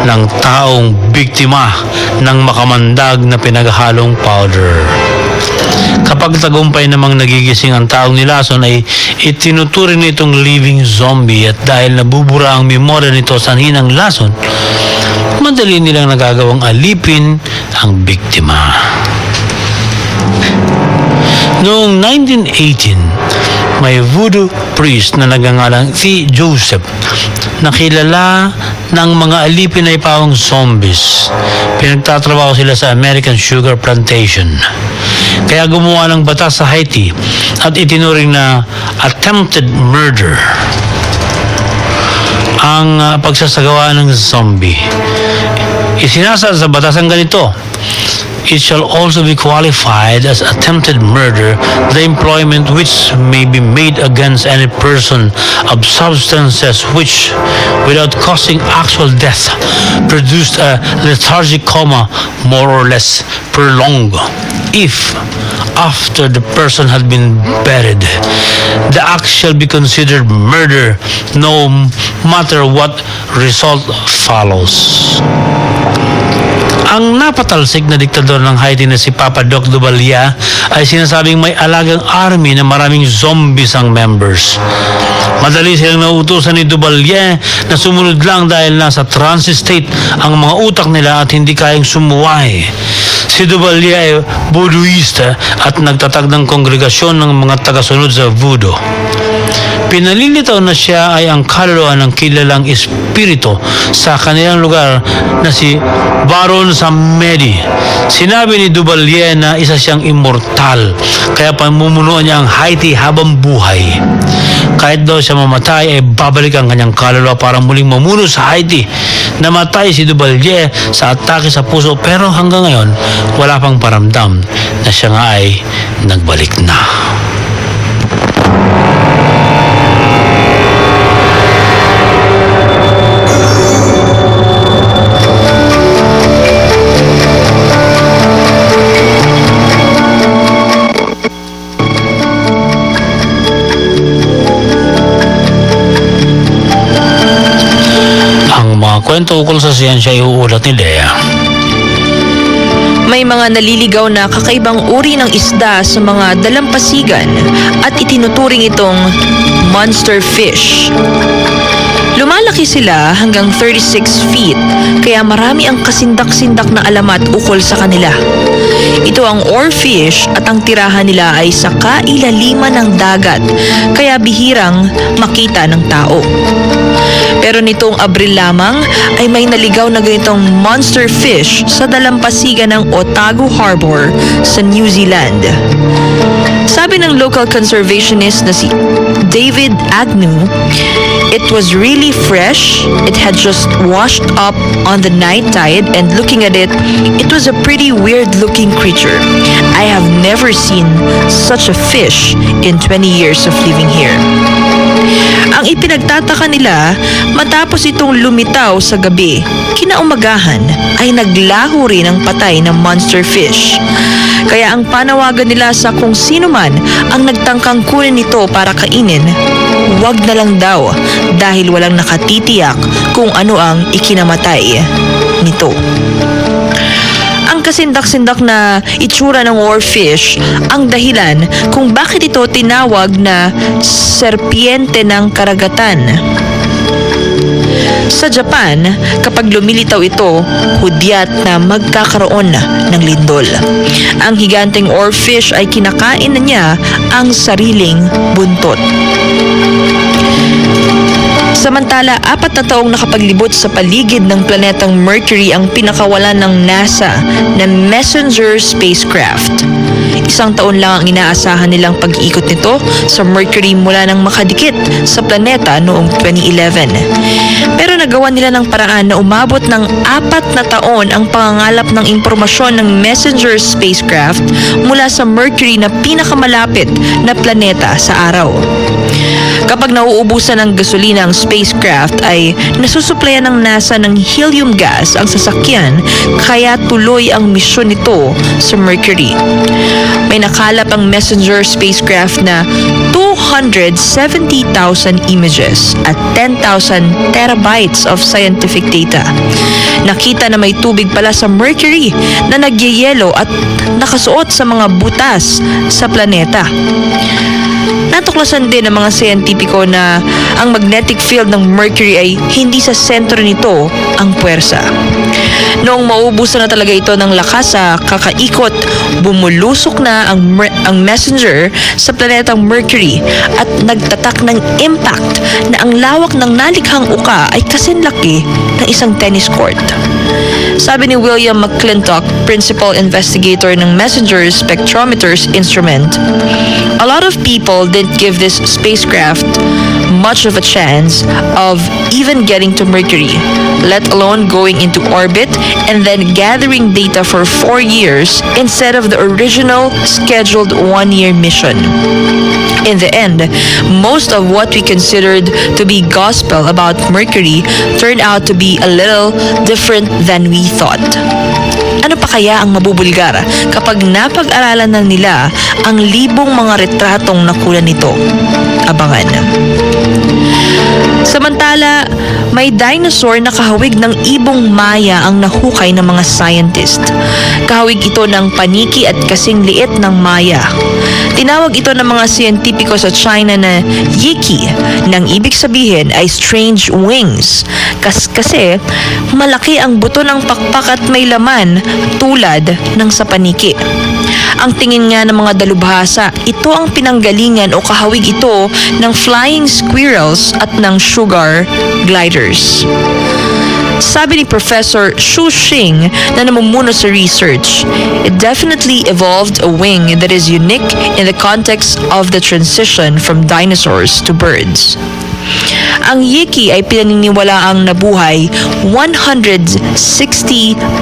ng taong biktima ng makamandag na pinaghalong powder. Kapag tagumpay namang nagigising ang taong nilason, ay itinuturing nitong living zombie, at dahil nabubura ang memorya nito sa hinang lason, madali nilang nagagawang alipin ang biktima. Noong 1918, may voodoo priest na nagangalang si Joseph, nakilala ng mga alipin ay pawang zombies. Pinagtatrabaho sila sa American Sugar Plantation. Kaya gumawa ng batas sa Haiti at itinuring na attempted murder ang pagsasagawa ng zombie. Isinasa sa batas ang ganito: it shall also be qualified as attempted murder the employment which may be made against any person of substances which, without causing actual death, produced a lethargic coma more or less prolonged. If, after the person had been buried, the act shall be considered murder, no matter what result follows. Ang napatalsik na diktador ng Haiti na si Papa Doc Duvalier ay sinasabing may alagang army na maraming zombies ang members. Madali silang nauutusan ni Duvalier na sumunod lang dahil nasa transit state ang mga utak nila at hindi kayang sumuway. Si Duvalier ay voodooista at nagtatag ng kongregasyon ng mga tagasunod sa voodoo. Pinalilitaw na siya ay ang kaluluwa ng kilalang espiritu sa kanilang lugar na si Baron Samedi. Sinabi ni Duvalier na isa siyang immortal, kaya pamumunuan niya ang Haiti habang buhay. Kahit daw siya mamatay ay babalik ang kanyang kaluluwa para muling mamuno sa Haiti. Namatay si Duvalier sa atake sa puso pero hanggang ngayon wala pang paramdam na siya nga ay nagbalik na. Kwento ukol sa siyensya ay uulat ni Lea. May mga naliligaw na kakaibang uri ng isda sa mga dalampasigan at itinuturing itong monster fish. Lumalaki sila hanggang 36 feet, kaya marami ang kasindak-sindak na alamat ukol sa kanila. Ito ang oarfish at ang tirahan nila ay sa kailaliman ng dagat, kaya bihirang makita ng tao. Pero nitong Abril lamang ay may naligaw na ganitong monster fish sa dalampasigan ng Otago Harbor sa New Zealand. Sabi ng local conservationist na si David Agnew, it was really fresh. It had just washed up on the night tide, and looking at it, it was a pretty weird-looking creature. I have never seen such a fish in 20 years of living here. Ang ipinagtataka nila, matapos itong lumitaw sa gabi, kinaumagahan ay naglaho rin ang patay ng monster fish. Kaya ang panawagan nila sa kung sino man ang nagtangkang kunin ito para kainin, wag na lang daw dahil walang nakatitiyak kung ano ang ikinamatay nito. Ang kasindak-sindak na itsura ng oarfish ang dahilan kung bakit ito tinawag na serpiente ng karagatan. Sa Japan, kapag lumilitaw ito, hudyat na magkakaroon ng lindol. Ang higanteng oarfish ay kinakain na niya ang sariling buntot. Samantala, 4 na taong nakapaglibot sa paligid ng planetang Mercury ang pinakawalan ng NASA na Messenger spacecraft. 1 taon lang ang inaasahan nilang pag-ikot nito sa Mercury mula nang makadikit sa planeta noong 2011. Pero nagawa nila ng paraan na umabot ng 4 na taon ang pangangalap ng impormasyon ng Messenger spacecraft mula sa Mercury na pinakamalapit na planeta sa araw. Kapag nauubusan ng gasolina ang spacecraft ay nasusuplayan ng NASA ng helium gas ang sasakyan, kaya tuloy ang misyon nito sa Mercury. May nakalap ang Messenger spacecraft na 270,000 images at 10,000 terabytes of scientific data. Nakita na may tubig pala sa Mercury na nagyayelo at nakasuot sa mga butas sa planeta. Natuklasan din ng mga siyentipiko na ang magnetic field ng Mercury ay hindi sa sentro nito ang puwersa. Noong maubusan na talaga ito ng lakas sa kakaikot, bumulusok na ang Messenger sa planetang Mercury at nagtatak ng impact na ang lawak ng nalikhang uka ay kasinlaki ng isang tennis court. Sabi ni William McClintock, principal investigator ng Messenger Spectrometers Instrument, a lot of people didn't give this spacecraft much of a chance of even getting to Mercury, let alone going into orbit and then gathering data for 4 years instead of the original scheduled 1-year mission. In the end, most of what we considered to be gospel about Mercury turned out to be a little different than we thought. Ano pa kaya ang mabubulgar kapag napag-aralan na nila ang libong mga retratong nakuha nito? Abangan. Samantala, May dinosaur na kahawig ng ibong Maya ang nahukay ng mga scientist. Kahawig ito ng paniki at kasing liit ng Maya. Tinawag ito ng mga siyentipiko sa China na Yiki, nang ibig sabihin ay strange wings. Kasi malaki ang buto ng pakpak at may laman tulad ng sa paniki. Ang tingin nga ng mga dalubhasa, ito ang pinanggalingan o kahawig ito ng flying squirrels at ng sugar gliders. Sabi ni Professor Xu Xing na namumuno sa research, it definitely evolved a wing that is unique in the context of the transition from dinosaurs to birds. Ang Yiki ay pinaniniwalaang nabuhay 160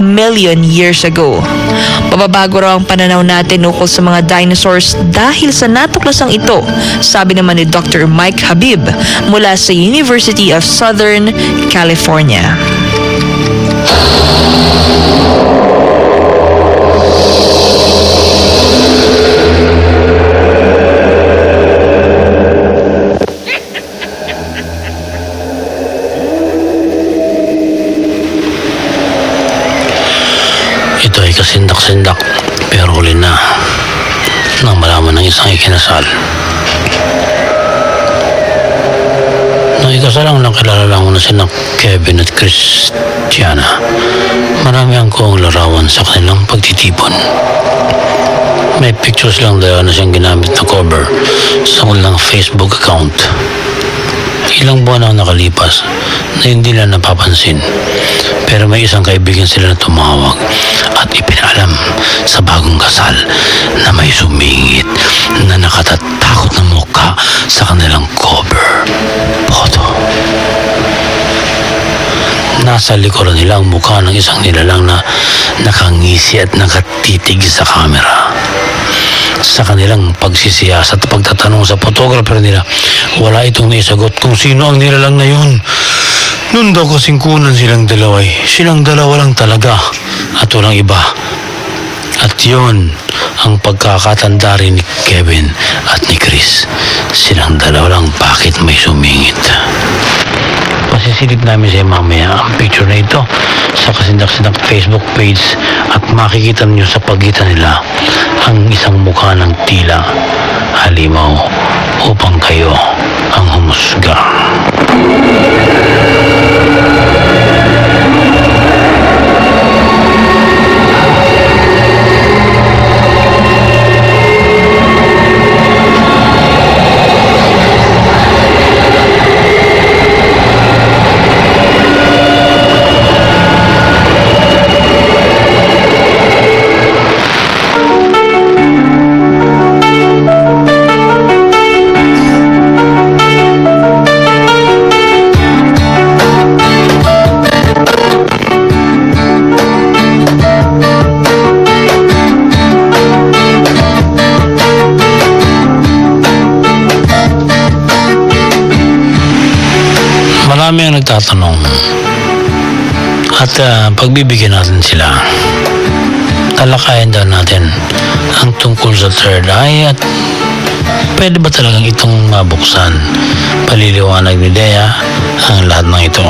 million years ago. Mababago raw ang pananaw natin ukol sa mga dinosaurs dahil sa natuklasang ito, sabi naman ni Dr. Mike Habib mula sa University of Southern California. Ito ay kasindak-sindak pero huli na nang malaman ng isang ikinasal. Nung ikasal ang nakilala lang na sina Kevin at Christiana. Marami ang kuwang larawan sa kanilang pagtitipon. May pictures lang dalawa na siyang ginamit na cover sa kanilang Facebook account. Ilang buwan ang nakalipas na hindi na napapansin. Pero may isang kaibigan sila na tumawag at ipinaalam sa bagong kasal na may sumingit na nakatatakot na mukha sa kanilang cover photo. Nasa likuran nila ang mukha ng isang nilalang na nakangisi at nakatitig sa kamera. Sa kanilang pagsisiyasat at pagtatanong sa photographer nila, wala itong naisagot kung sino ang nilalang na yun. Noon daw kasing kunan silang dalawa silang dalawa lang talaga at walang iba. At yun ang pagkakatanda rin ni Kevin at ni Chris. Silang dalawa lang bakit may sumingit. Pasisilip namin sa mamaya ang picture na ito sa kasindak-sindak Facebook page at makikita niyo sa pagitan nila ang isang mukha ng tila halimaw upang kayo ang humusga. Marami ang nagtatanong at pagbibigyan natin sila. Talakayan daw natin ang tungkol sa third eye at pwede ba talagang itong mabuksan? Paliliwanag ni Dea ang lahat ng ito.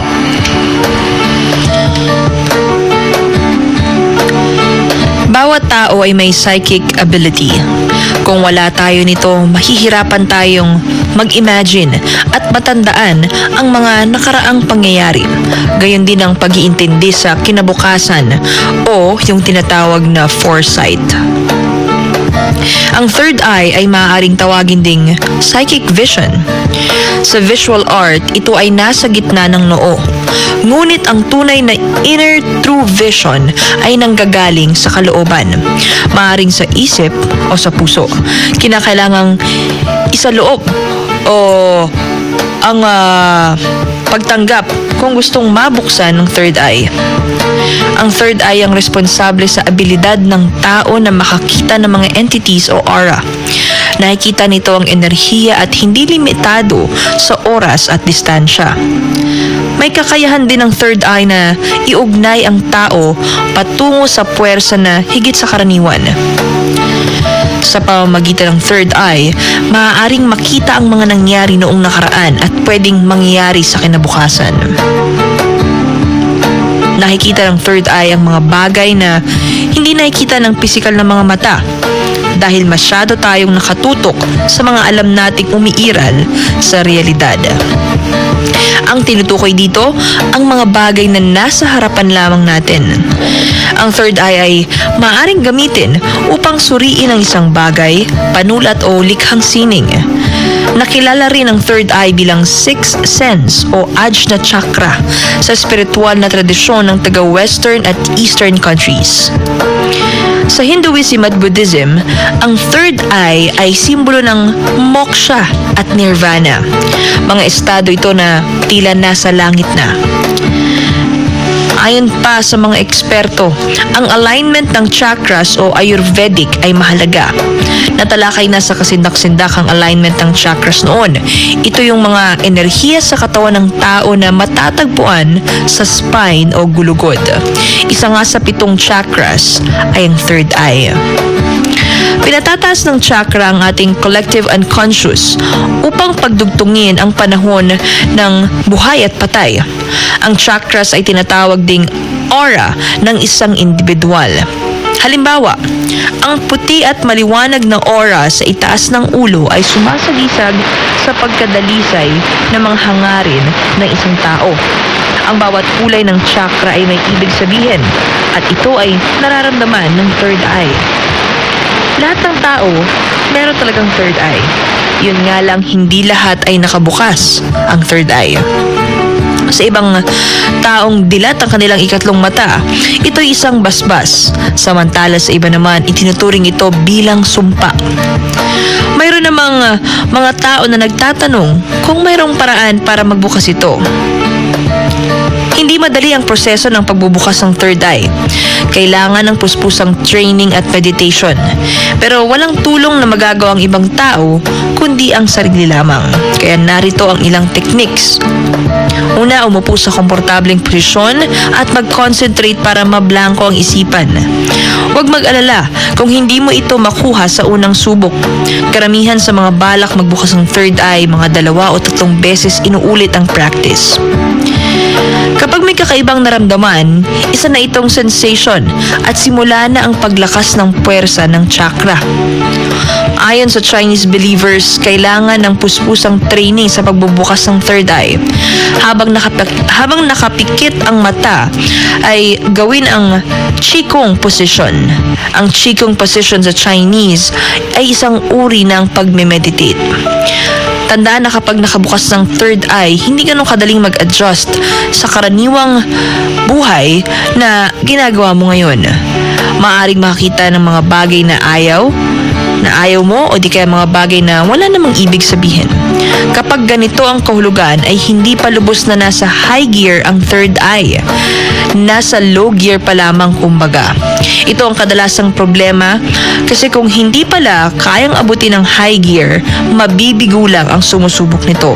Bawat tao ay may psychic ability. Kung wala tayo nito, mahihirapan tayong mag-imagine at matandaan ang mga nakaraang pangyayari. Gayon din ang pag-iintindi sa kinabukasan o yung tinatawag na foresight. Ang third eye ay maaaring tawagin ding psychic vision. Sa visual art, ito ay nasa gitna ng noo. Ngunit ang tunay na inner true vision ay nanggagaling sa kalooban. Maaaring sa isip o sa puso. Kinakailangang isaloob o ang pagtanggap kung gustong mabuksan ng third eye. Ang third eye ang responsable sa abilidad ng tao na makakita ng mga entities o aura. Nakikita nito ang enerhiya at hindi limitado sa oras at distansya. May kakayahan din ng third eye na iugnay ang tao patungo sa puwersa na higit sa karaniwan. Sa pamamagitan ng third eye, maaaring makita ang mga nangyari noong nakaraan at pwedeng mangyayari sa kinabukasan. Nakikita ng third eye ang mga bagay na hindi nakikita ng pisikal na mga mata dahil masyado tayong nakatutok sa mga alam nating umiiral sa realidad. Ang tinutukoy dito, ang mga bagay na nasa harapan lamang natin. Ang third eye ay maaaring gamitin upang suriin ang isang bagay, panulat o likhang sining. Nakilala rin ang third eye bilang sixth sense o Ajna chakra sa spiritual na tradisyon ng taga-Western at Eastern countries. Sa Hinduism at Buddhism, ang third eye ay simbolo ng moksha at nirvana. Mga estado ito na tila nasa langit na. Ayon pa sa mga eksperto, ang alignment ng chakras o Ayurvedic ay mahalaga. Natalakay na sa kasindak-sindakang alignment ng chakras noon. Ito yung mga enerhiya sa katawan ng tao na matatagpuan sa spine o gulugod. Isa nga sa 7 chakras ay ang third eye. Pinatataas ng chakra ang ating collective unconscious upang pagdugtungin ang panahon ng buhay at patay. Ang chakras ay tinatawag ding aura ng isang individual. Halimbawa, ang puti at maliwanag na aura sa itaas ng ulo ay sumasagisag sa pagkadalisay ng mga hangarin ng isang tao. Ang bawat kulay ng chakra ay may ibig sabihin at ito ay nararamdaman ng third eye. Lahat ng tao, meron talagang third eye. Yun nga lang, hindi lahat ay nakabukas ang third eye. Sa ibang taong dilat ang kanilang ikatlong mata, ito'y isang basbas. Samantala sa iba naman, itinuturing ito bilang sumpa. Mayroon namang mga tao na nagtatanong kung mayroong paraan para magbukas ito. Hindi madali ang proseso ng pagbubukas ng third eye. Kailangan ng puspusang training at meditation. Pero walang tulong na magagawa ang ibang tao, kundi ang sarili lamang. Kaya narito ang ilang techniques. Una, umupo sa komportableng posisyon at mag-concentrate para mablangko ang isipan. Huwag mag-alala kung hindi mo ito makuha sa unang subok. Karamihan sa mga balak magbukas ng third eye, mga 2 o 3 beses inuulit ang practice. Kapag may kakaibang naramdaman, isa na itong sensation at simula na ang paglakas ng puwersa ng chakra. Ayon sa Chinese believers, kailangan ng puspusang training sa pagbubukas ng third eye. Habang nakapikit ang mata, ay gawin ang Qigong position. Ang Qigong position sa Chinese ay isang uri ng pagme-meditate. Tandaan na kapag nakabukas ng third eye, hindi ganun kadaling mag-adjust sa karaniwang buhay na ginagawa mo ngayon. Maaaring makakita ng mga bagay na ayaw mo o di kaya mga bagay na wala namang ibig sabihin. Kapag ganito ang kahulugan ay hindi pa lubos na nasa high gear ang third eye. Nasa low gear pa lamang kumbaga. Ito ang kadalasang problema kasi kung hindi pala kayang abutin ng high gear, mabibigo lang ang sumusubok nito.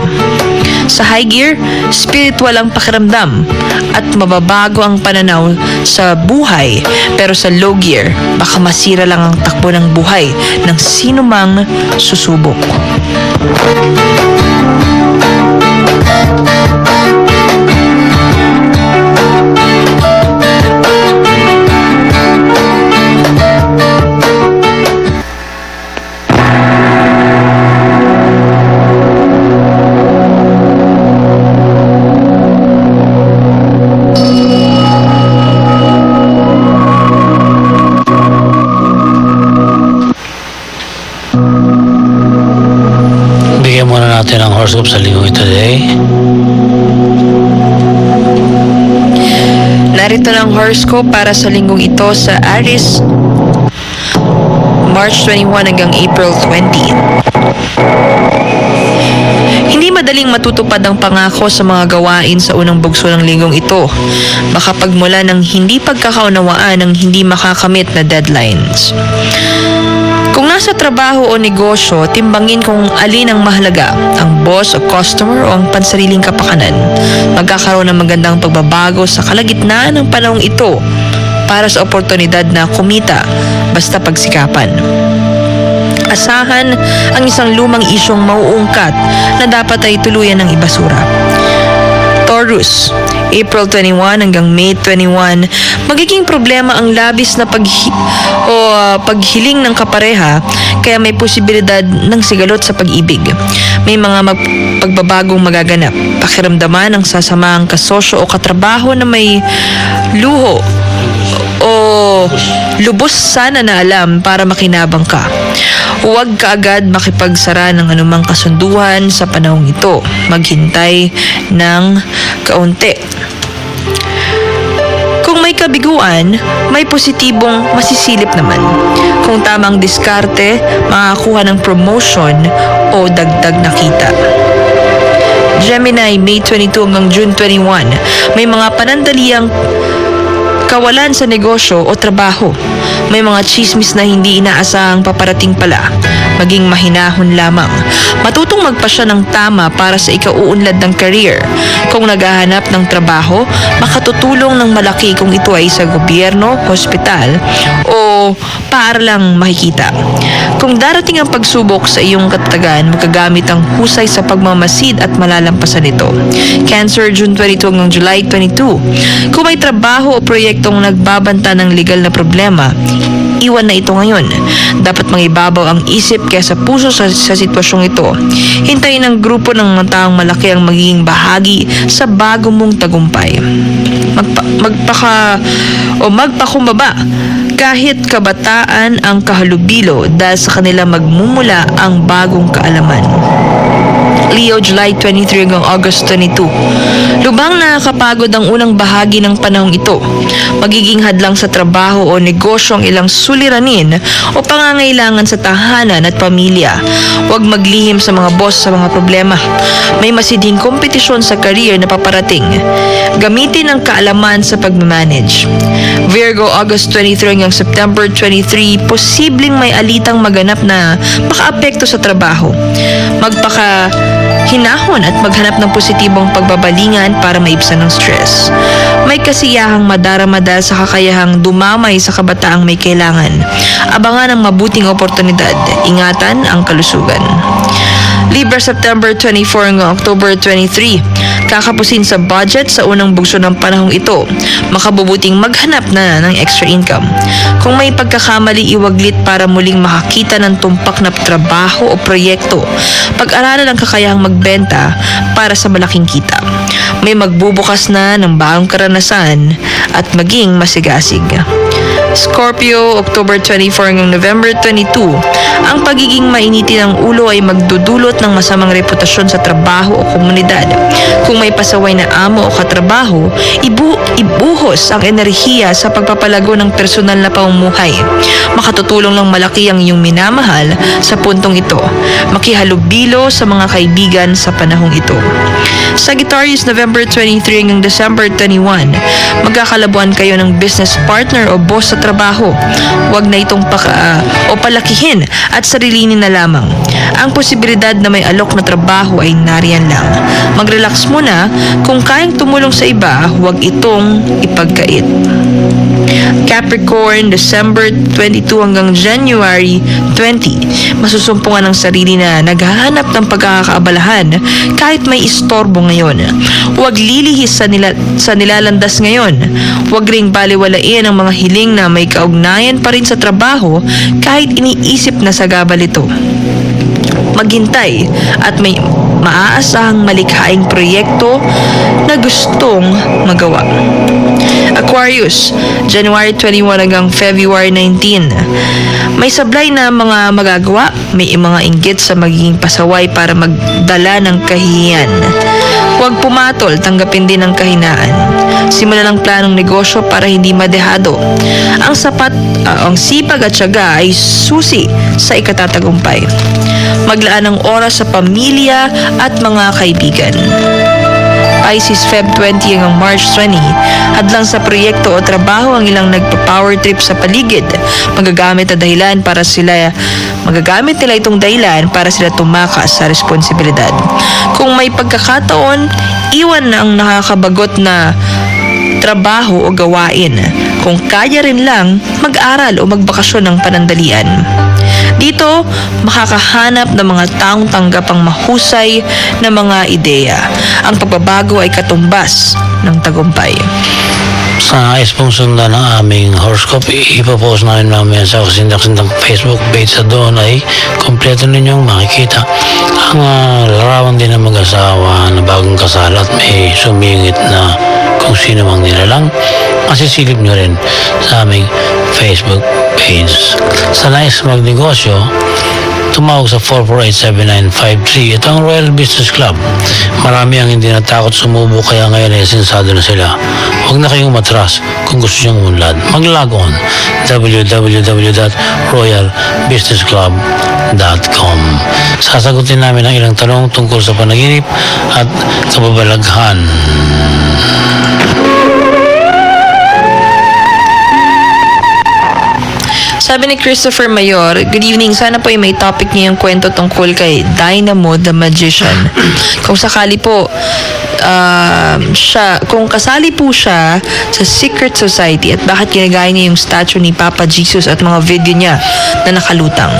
Sa high gear, spiritual ang pakiramdam at mababago ang pananaw sa buhay. Pero sa low gear, baka masira lang ang takbo ng buhay ng sino mang susubok. Bigyan muna natin ang horoscope sa linggo ito today. Narito na ang horoscope para sa linggong ito sa Aries, March 21 hanggang April 20. Hindi madaling matutupad ang pangako sa mga gawain sa unang bugso ng linggong ito. Baka pagmula ng hindi pagkakaunawaan ng hindi makakamit na deadlines. Kung nasa trabaho o negosyo, timbangin kung alin ang mahalaga, ang boss o customer o ang pansariling kapakanan. Magkakaroon ng magandang pagbabago sa kalagitnaan ng panahong ito para sa oportunidad na kumita basta pagsikapan. Asahan ang isang lumang isyong mauungkat na dapat ay tuluyan ng ibasura. Taurus, April 21 hanggang May 21, magiging problema ang labis na paghiling ng kapareha, kaya may posibilidad ng sigalot sa pag-ibig. May mga pagbabagong magaganap. Pakiramdaman ang sasamaang kasosyo o katrabaho na may luho o lubos sana na alam para makinabang ka. Huwag kaagad makipagsara ng anumang kasunduan sa panahong ito. Maghintay ng kaunti. Kung may kabiguan, may positibong masisilip naman. Kung tamang diskarte, makakuha ng promotion o dagdag na kita. Gemini, May 22 hanggang June 21, may mga panandaliang kawalan sa negosyo o trabaho. May mga chismis na hindi inaasahang paparating pala. Maging mahinahon lamang. Matutong magpasya ng tama para sa ikauunlad ng career. Kung naghahanap ng trabaho, makatutulong ng malaki kung ito ay sa gobyerno, hospital, o paaralang makikita. Kung darating ang pagsubok sa iyong katatagan, magagamit ang husay sa pagmamasid at malalampasan ito. Cancer, June 22 hanggang July 22. Kung may trabaho o proyektong nagbabanta ng legal na problema, iwan na ito ngayon. Dapat mangibabaw ang isip kaysa puso sa sitwasyong ito. Hintayin ang grupo ng mga taong malaki ang magiging bahagi sa bago mong tagumpay. Magpakumbaba kahit kabataan ang kahalubilo dahil sa kanila magmumula ang bagong kaalaman. Leo, July 23 hanggang August 22. Lubhang nakakapagod ang unang bahagi ng panahong ito. Magiging hadlang sa trabaho o negosyo ang ilang suliranin o pangangailangan sa tahanan at pamilya. Huwag maglihim sa mga boss sa mga problema. May masidhing kompetisyon sa career na paparating. Gamitin ang kaalaman sa pagmamanage. Virgo, August 23 hanggang September 23, posibleng may alitang maganap na makaapekto sa trabaho. Hinahon at maghanap ng positibong pagbabalingan para maibsan ng stress. May kasiyahang madarama dahil sa kakayahang dumamay sa kabataang may kailangan. Abangan ang mabuting oportunidad. Ingatan ang kalusugan. Libra, September 24 hanggang October 23. Kakapusin sa budget sa unang bugso ng panahong ito. Makabubuting maghanap na ng extra income. Kung may pagkakamali, iwaglit para muling makakita ng tumpak na trabaho o proyekto. Pag-aralan ang kakayahang magbenta para sa malaking kita. May magbubukas na ng bagong karanasan at maging masigasig. Scorpio, October 24 hanggang November 22. Ang pagiging mainitin ng ulo ay magdudulot ng masamang reputasyon sa trabaho o komunidad. Kung may pasaway na amo o katrabaho, ibuhos ang enerhiya sa pagpapalago ng personal na pamumuhay. Makatutulong ng malaki ang iyong minamahal sa puntong ito. Makihalubilo sa mga kaibigan sa panahong ito. Sagittarius, November 23 hanggang December 21. Magkakalabuan kayo ng business partner o boss sa trabaho. Huwag na itong palakihin at sarilinin na lamang. Ang posibilidad na may alok na trabaho ay nariyan lang. Mag-relax muna. Kung kayang tumulong sa iba, huwag itong ipagkait. Capricorn, December 22 hanggang January 20. Masusumpungan ng sarili na naghahanap ng pagkakaabalahan kahit may istorbo ngayon. Huwag lilihis sa nilalandas ngayon. Huwag ring baliwalain ang mga hiling na may kaugnayan pa rin sa trabaho kahit iniisip na sagabal ito. Maghintay at may maaasahang malikhaing proyekto na gustong magawa. Aquarius, January 21 hanggang February 19. May sablay na mga magagawa, may mga inggit sa magiging pasaway para magdala ng kahihiyan. Huwag pumatol, tanggapin din ang kahinaan. Simulan ang planong negosyo para hindi madehado. Ang sipag at tiyaga ay susi sa ikatatagumpay. Maglaan ng oras sa pamilya at mga kaibigan. Pisces, Feb 20 hanggang March 20. Hadlang sa proyekto o trabaho ang ilang nagpa-power trip sa paligid. Magagamit nila itong dahilan para sila tumakas sa responsibilidad. Kung may pagkakataon, iwan na ang nakakabagot na trabaho o gawain. Kung kaya rin lang, mag-aral o magbakasyon ng panandalian. Dito, makakahanap ng mga taong tanggap ang mahusay na mga ideya. Ang pagbabago ay katumbas ng tagumpay. Sa nais pong sundan ng aming horoscope, ipopost namin mamaya sa kasindang Facebook page. Sa doon ay kompleto ninyong makikita ang larawan din ng mag-asawa na bagong kasal at may sumingit na kung sino mang nilalang. Masisilip nyo rin sa aming Facebook page. Sa nais magnegosyo, tumawag sa 448-7953. Ito ang Royal Business Club. Marami ang hindi natakot sumubo, kaya ngayon ay sensado na sila. Huwag na kayong matras kung gusto niyong umunlad. Mag-log on www.royalbusinessclub.com. Sasagutin namin ang ilang tanong tungkol sa panaginip at kababalaghan. Sabi ni Christopher Mayor, good evening. Sana po ay may topic niya yung kwento tungkol kay Dynamo the Magician. Kung sakali po, kung kasali po siya sa Secret Society at bakit ginagaya niya yung statue ni Papa Jesus at mga video niya na nakalutang.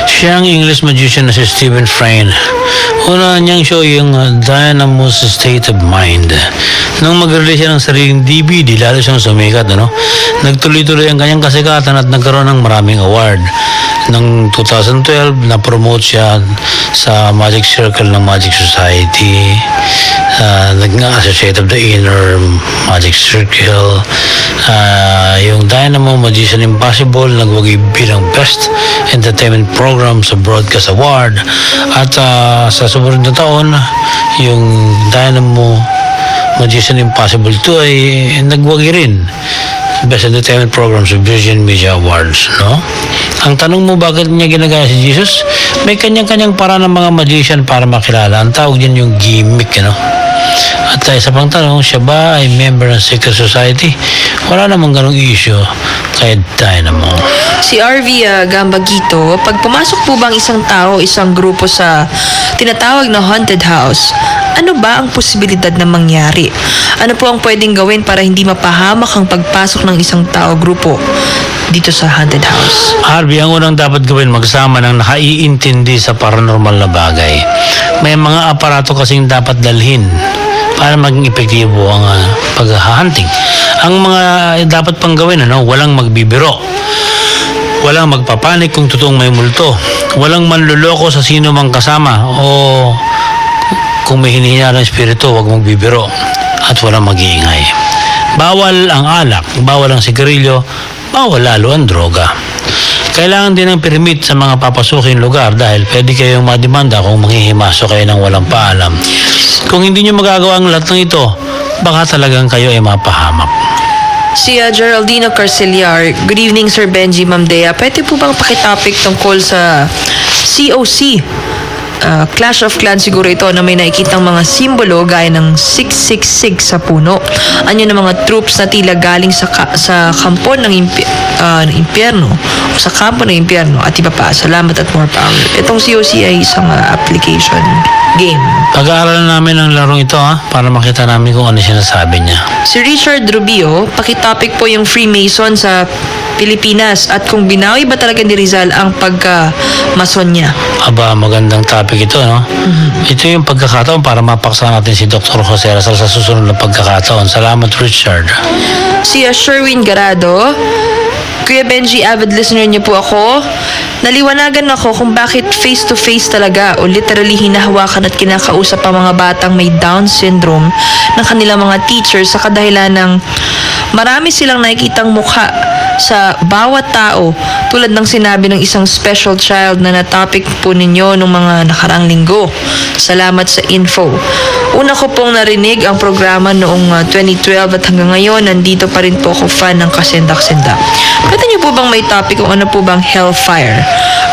Siya ang English magician na si Stephen Frayne. Una niyang show yung Dynamo's State of Mind. Nung mag-release siya ng sariling DVD, lalo siyang sumikat. Nagtuloy-tuloy ang kanyang kasikatan at nagkaroon ng maraming award. Noong 2012, na-promote siya sa Magic Circle ng Magic Society. Nag-associate of the Inner Magic Circle. Yung Dynamo Magician Impossible nagwagi bilang Best Entertainment Program sa Broadcast Award. At sa sumunod na taon, yung Dynamo Magician Impossible 2 ay nagwagi rin Best Entertainment Program sa Virgin Media Awards, no? Ang tanong mo, bakit niya ginagaya si Jesus? May kanyang-kanyang paraan ng mga magician para makilala. Ang tawag din yung gimmick, no? At isa pang tanong, siya ba ay member ng Secret Society? Wala namang ganong issue kay Dynamo. Si RV Gambagito, pag pumasok po bang isang tao, isang grupo sa tinatawag na haunted house, ano ba ang posibilidad na mangyari? Ano po ang pwedeng gawin para hindi mapahamak ang pagpasok ng isang tao grupo dito sa haunted house? Harvey, ang unang dapat gawin, magsama ng nakaiintindi sa paranormal na bagay. May mga aparato kasing dapat dalhin para maging epektibo ang paghahunting. Ang mga dapat pang gawin, walang magbibiro. Walang magpapanik kung totoong may multo. Walang manluloko sa sino mang kasama, o kung may hinihina ng espiritu, huwag magbibiro. At walang mag-iingay. Bawal ang alak, bawal ang sigarilyo, bawal lalo ang droga. Kailangan din ng permit sa mga papasukin lugar dahil pwede kayong mademanda kung manghihimasok kayo ng walang paalam. Kung hindi nyo magagawa ang lahat ng ito, baka talagang kayo ay mapahamak. Si Geraldino Carceliar, good evening Sir Benji, Ma'am Dea. Pwede po bang pakitopic tungkol sa COC? Clash of Clans siguro ito na may nakikitang mga simbolo gaya ng 666 sa puno. Anyo ng mga troops na tila galing sa kampo ng impyerno o sa kampo ng impyerno at iba pa. Salamat at more power. Itong COC ay isang application game. Pag-aaralan namin ang larong ito para makita namin kung ano sinasabi niya. Si Richard Rubio, pakitopic po yung Freemason sa Pilipinas at kung binawi ba talaga ni Rizal ang pagka-mason niya. Aba, magandang topic ito, no? Ito yung pagkakataon para mapaksa natin si Dr. Jose Rizal sa susunod na pagkakataon. Salamat, Richard. Si Sherwin Garado, Kuya Benji, avid listener niyo po ako. Naliwanagan ako kung bakit face-to-face talaga o literally hinahawakan at kinakausap ang mga batang may Down syndrome ng kanilang mga teachers sa kadahilan ng marami silang nakikitang mukha sa bawat tao tulad ng sinabi ng isang special child na na-topic po ninyo nung mga nakarang linggo. Salamat sa info. Una ko pong narinig ang programa noong 2012 at hanggang ngayon nandito pa rin po ako fan ng Kasendak-Sendak. Pwede niyo po bang may topic kung ano po bang Hellfire?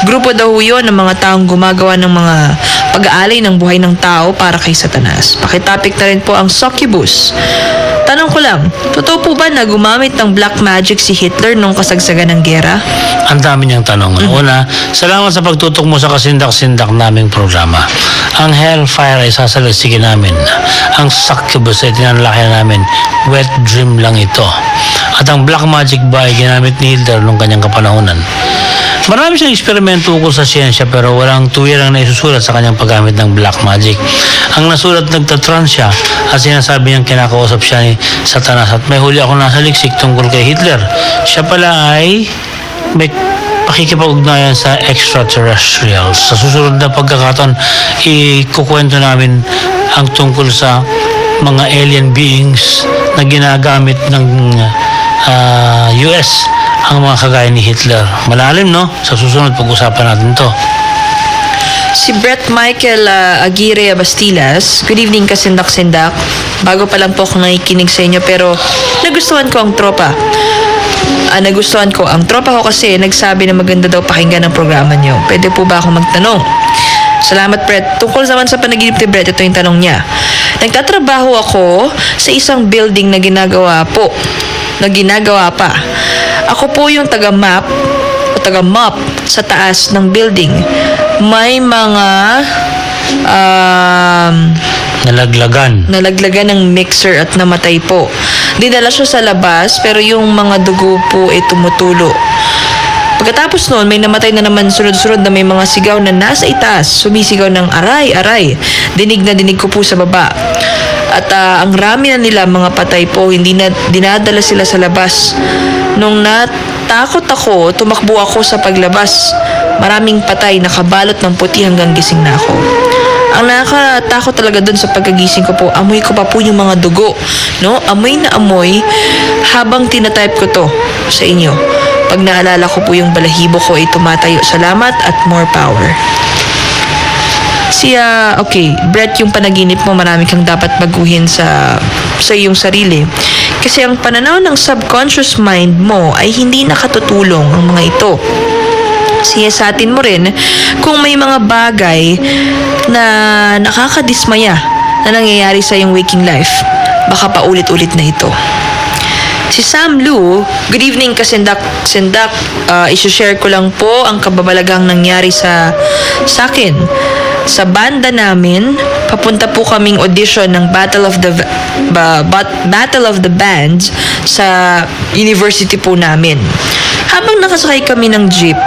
Grupo daw yun ng mga taong gumagawa ng mga pag-aalay ng buhay ng tao para kay Satanas. Pakitopic na rin po ang Succubus. Tanong ko lang, totoo po ba na gumamit ng black magic si Hitler nung kasagsagan ng gera? Ang dami niyang tanong. Una, salamat sa pagtutok mo sa kasindak-sindak naming programa. Ang Hellfire ay sasaligsigin namin. Ang Succubus ay tinanlaki namin. Wet dream lang ito. At ang black magic ba ay ginamit ni Hitler nung kanyang kapanahunan. Marami siyang eksperimento ukol sa siyensya pero walang tuwirang na isusulat sa kanyang paggamit ng black magic. Ang nasulat nagtatrans siya at sinasabi niyang kinakausap siya ni Satanas at may huli ako nasa liksik tungkol kay Hitler. Siya pala ay may pakikipag-ugnayan sa extraterrestrials. Sa susunod na pagkakataon, ikukwento namin ang tungkol sa mga alien beings na ginagamit ng US ang mga kagaya ni Hitler. Malalim, no? Sa susunod, pag-usapan natin to. Si Brett Michael Aguirre Abastilas, good evening kasindak-sindak. Bago pa lang po ako nakikinig sa inyo pero nagustuhan ko ang tropa. Nagustuhan ko ang tropa ko kasi nagsabi na maganda daw pakinggan ang programa niyo. Pwede po ba ako magtanong? Salamat, Brett. Tungkol naman sa panaginip ni Brett, ito yung tanong niya. Nagtatrabaho ako sa isang building na ginagawa pa. Ako po yung taga-map sa taas ng building. May mga nalaglagan ng mixer at namatay po. Dinala siya sa labas pero yung mga dugo po ay tumutulo. Pagkatapos noon, may namatay na naman sunod-sunod na may mga sigaw na nasa itaas. Sumisigaw ng aray, aray. Dinig na dinig ko po sa baba. At ang rami na nila mga patay po, hindi na dinadala sila sa labas. Nung natakot ako, tumakbo ako sa paglabas. Maraming patay, nakabalot ng puti hanggang gising na ako. Ang nakakatakot talaga dun sa pagkagising ko po, amoy ko pa po yung mga dugo. No? Amoy na amoy habang tinatype ko to sa inyo. Pag naalala ko po yung balahibo ko ay tumatayo. Salamat at more power. Okay, Brett, yung panaginip mo, marami kang dapat baguhin sa iyong sarili. Kasi ang pananaw ng subconscious mind mo ay hindi nakatutulong ang mga ito. Siyasatin mo rin kung may mga bagay na nakakadismaya na nangyayari sa iyong waking life. Baka paulit-ulit na ito. Si Sam Lu, good evening kasindak. Isi-share ko lang po ang kababalagang nangyari sa akin. Sa banda namin, papunta po kaming audition ng Battle of the Bands sa university po namin. Habang nakasakay kami ng jeep,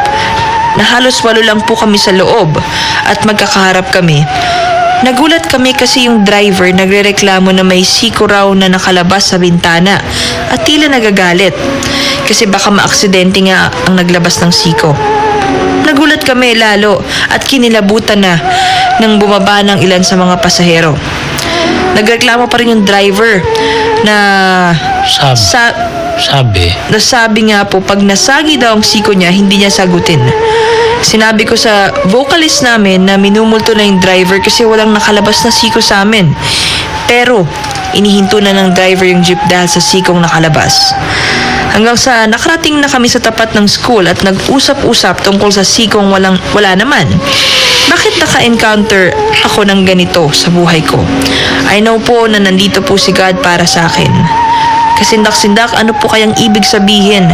na halos 8 lang po kami sa loob at magkakaharap kami. Nagulat kami kasi yung driver nagrereklamo na may siko raw na nakalabas sa bintana at tila nagagalit kasi baka maaksidente nga ang naglabas ng siko. Nagulat kami lalo at kinilabutan na nang bumaba ng ilan sa mga pasahero. Nagreklamo pa rin yung driver na sabi nga po pag nasagi daw ang siko niya, hindi niya sagutin. Sinabi ko sa vocalist namin na minumulto na yung driver kasi walang nakalabas na siko sa amin. Pero inihinto na ng driver yung jeep dahil sa sikong nakalabas. Hanggang sa nakarating na kami sa tapat ng school at nag-usap-usap tungkol sa sikong wala naman. Bakit naka-encounter ako ng ganito sa buhay ko? I know po na nandito po si God para sa akin. Kasindak-sindak, ano po kayang ibig sabihin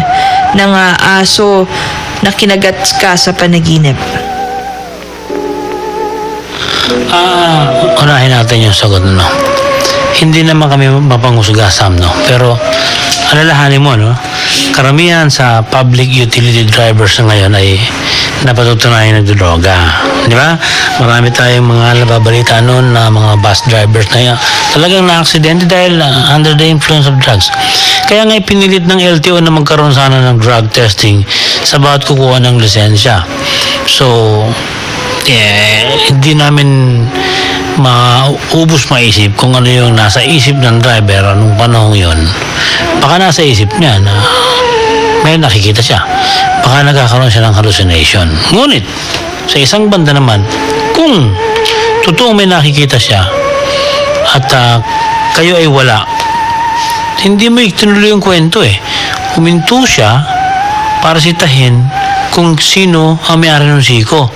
ng aso na kinagat ka sa panaginip? Unahin natin yung sagot, no? Hindi naman kami mapangusga, Sam, no? Pero alalahanin mo, no? Karamihan sa public utility drivers na ngayon ay napatutunayan nagdodroga. Di ba? Marami tayong mga nababalita noon na mga bus drivers na talagang na-aksidente dahil under the influence of drugs. Kaya nga pinilit ng LTO na magkaroon sana ng drug testing sa bawat kukuha ng lisensya. So, hindi namin maisip kung ano yung nasa isip ng driver anong panahon yun. Baka nasa isip niya na may nakikita siya. Baka nagkakaroon siya ng hallucination. Ngunit, sa isang banda naman, kung totoong may nakikita siya at kayo ay wala, hindi mo itinuloy yung kwento eh. Huminto siya para sitahin kung sino ang may-ari ng siko.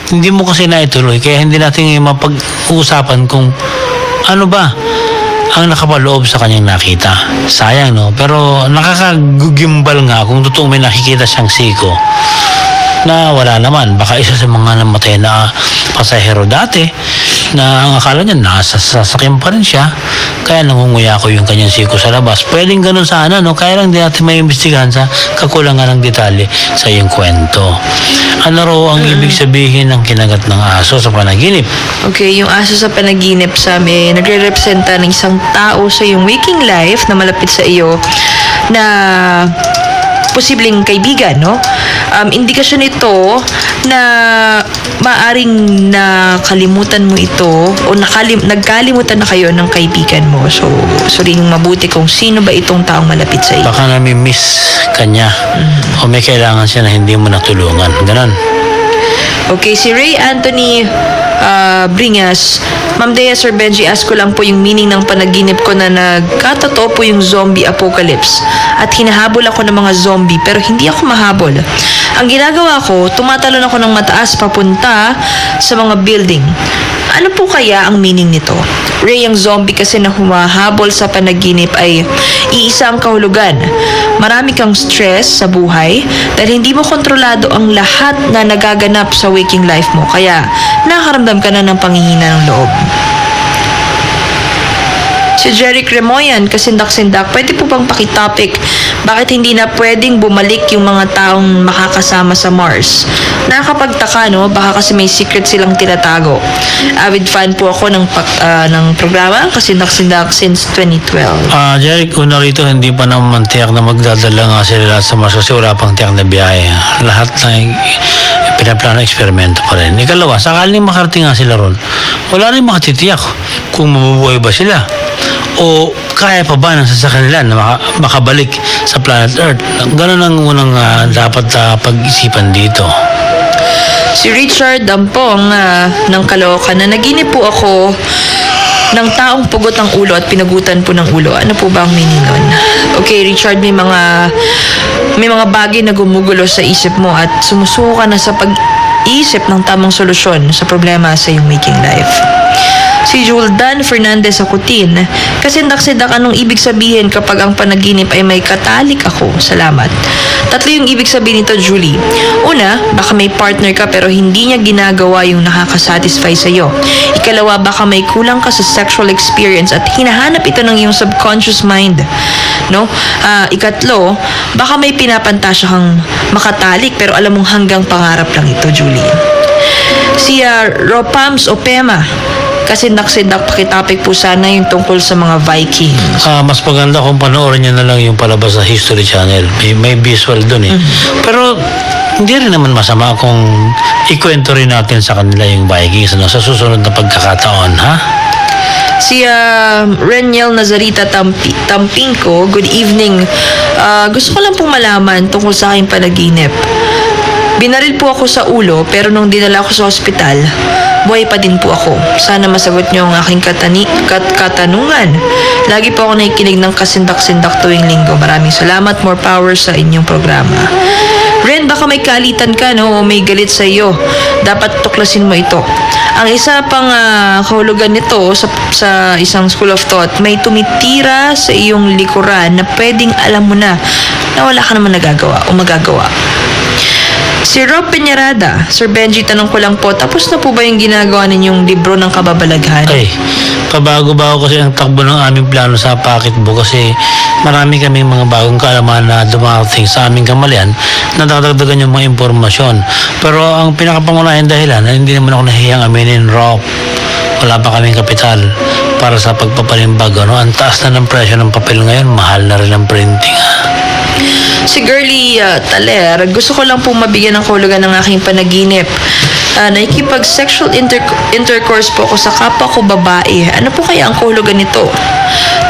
Hindi mo kasi naituloy, kaya hindi natin mapag-uusapan kung ano ba ang nakapaloob sa kanyang nakita. Sayang, no? Pero nakakagimbal nga kung totoong may nakikita siyang siko na wala naman. Baka isa sa mga namatay na pasahero dati na ang akala niya nasa sasakyan pa rin siya, kaya nangunguya ko yung kanyang siko sa labas. Pwedeng ganun sana, no? Kaya lang din natin may imbestigahan sa kakulangan ng detalye sa iyong kwento. Ano raw ang ibig sabihin ng kinagat ng aso sa panaginip? Okay, yung aso sa panaginip sa amin, nagre-representa ng isang tao sa iyong waking life na malapit sa iyo na posibleng kaibigan, no? Indikasyon ito na maaring nakalimutan mo ito o nagkalimutan na kayo ng kaibigan mo. So, suriin mabuti kung sino ba itong taong malapit sa iyo. Baka nami-miss ka niya o may kailangan siya na hindi mo natulungan. Ganon. Okay, si Ray Anthony Bringas. Ma'am Dea, Sir Benji, ask ko lang po yung meaning ng panaginip ko na nagkatotoo po yung zombie apocalypse at hinahabol ako ng mga zombie pero hindi ako mahabol. Ang ginagawa ko, tumatalon ako ng mataas papunta sa mga building. Ano po kaya ang meaning nito? Ray, ang zombie kasi na humahabol sa panaginip ay iisa ang kahulugan. Marami kang stress sa buhay dahil hindi mo kontrolado ang lahat na nagaganap sa waking life mo. Kaya nakaramdam ka na ng panghihina ng loob. Si Jeric Remoyan, kasindak-sindak, pwede po bang pakitopic? Bakit hindi na pwedeng bumalik yung mga taong makakasama sa Mars? Nakakapagtaka, no? Baka kasi may secret silang tinatago. Avid fan po ako ng programa, kasindak-sindak since 2012. Jeric, una rito, hindi pa naman tiyak na magdadala nga sila lahat sa Mars kasi wala pang tiyak na biyahe. Lahat na pinaplano eksperimento pa rin. Ikalawa, sakaling makarating nga sila ron, wala rin makatitiyak kung mabubuhay ba sila. O kaya pa ba ng sasakyan nila na makabalik sa planet Earth? Ganun ang unang dapat pag-isipan dito. Si Richard Dampong ng Caloocan, na naginip po ako ng taong pugot ang ulo at pinagutan po ng ulo. Ano po ba ang meaning nun? Okay, Richard, may mga bagay na gumugulo sa isip mo at sumusuko ka na sa pag-iisip ng tamang solusyon sa problema sa iyong waking life. Si Juldan Fernandez Akutin, kasindak-sindak, anong ibig sabihin kapag ang panaginip ay may katalik ako? Salamat. Tatlo yung ibig sabihin nito, Julie. Una, baka may partner ka pero hindi niya ginagawa yung nakakasatisfy sa'yo. Ikalawa, baka may kulang ka sa sexual experience at hinahanap ito ng iyong subconscious mind. No? Ikatlo, baka may pinapantasya kang makatalik pero alam mong hanggang pangarap lang ito, Julie. Si Ropams Opema, kasindak-sindak, pakitopic po sana yung tungkol sa mga Vikings. Mas maganda kung panoorin niya na lang yung palabas sa History Channel. May visual dun eh. Pero hindi rin naman masama kung ikwento rin natin sa kanila yung Vikings sa susunod na pagkakataon, ha? Si Reniel Nazarita Tampinko, good evening. Gusto ko lang pong malaman tungkol sa aking panaginip. Binaril po ako sa ulo pero nung dinala ako sa ospital, buhay pa din po ako. Sana masagot niyo ang aking katanungan. Lagi po ako nakikinig ng kasindak-sindak tuwing linggo. Maraming salamat. More power sa inyong programa. Ren, baka may kalitan ka, no? O may galit sa iyo. Dapat tuklasin mo ito. Ang isa pang kahulugan nito sa isang school of thought, may tumitira sa iyong likuran na pwedeng alam mo na wala ka naman nagagawa o magagawa. Si Rob Peñarada, Sir Benji, tanong ko lang po, tapos na po ba yung ginagawa ninyong libro ng kababalaghan? Ay, pabago-bago kasi ang takbo ng aming plano sa pocketbook kasi marami kaming mga bagong kaalaman na dumating sa aming kamalian na dadagdagan yung mga impormasyon. Pero ang pinakapangunahing dahilan na hindi naman ako nahihiyang aminin, Rob, wala pa kaming kapital para sa pagpapalimbago. No? Ang taas na ng presyo ng papel ngayon, mahal na rin ang printing. Si Girlie Taler, gusto ko lang pong mabigyan ng kahulugan ng aking panaginip. Nakikipag-sexual intercourse po ako sa kapwa ko babae. Ano po kaya ang kahulugan nito?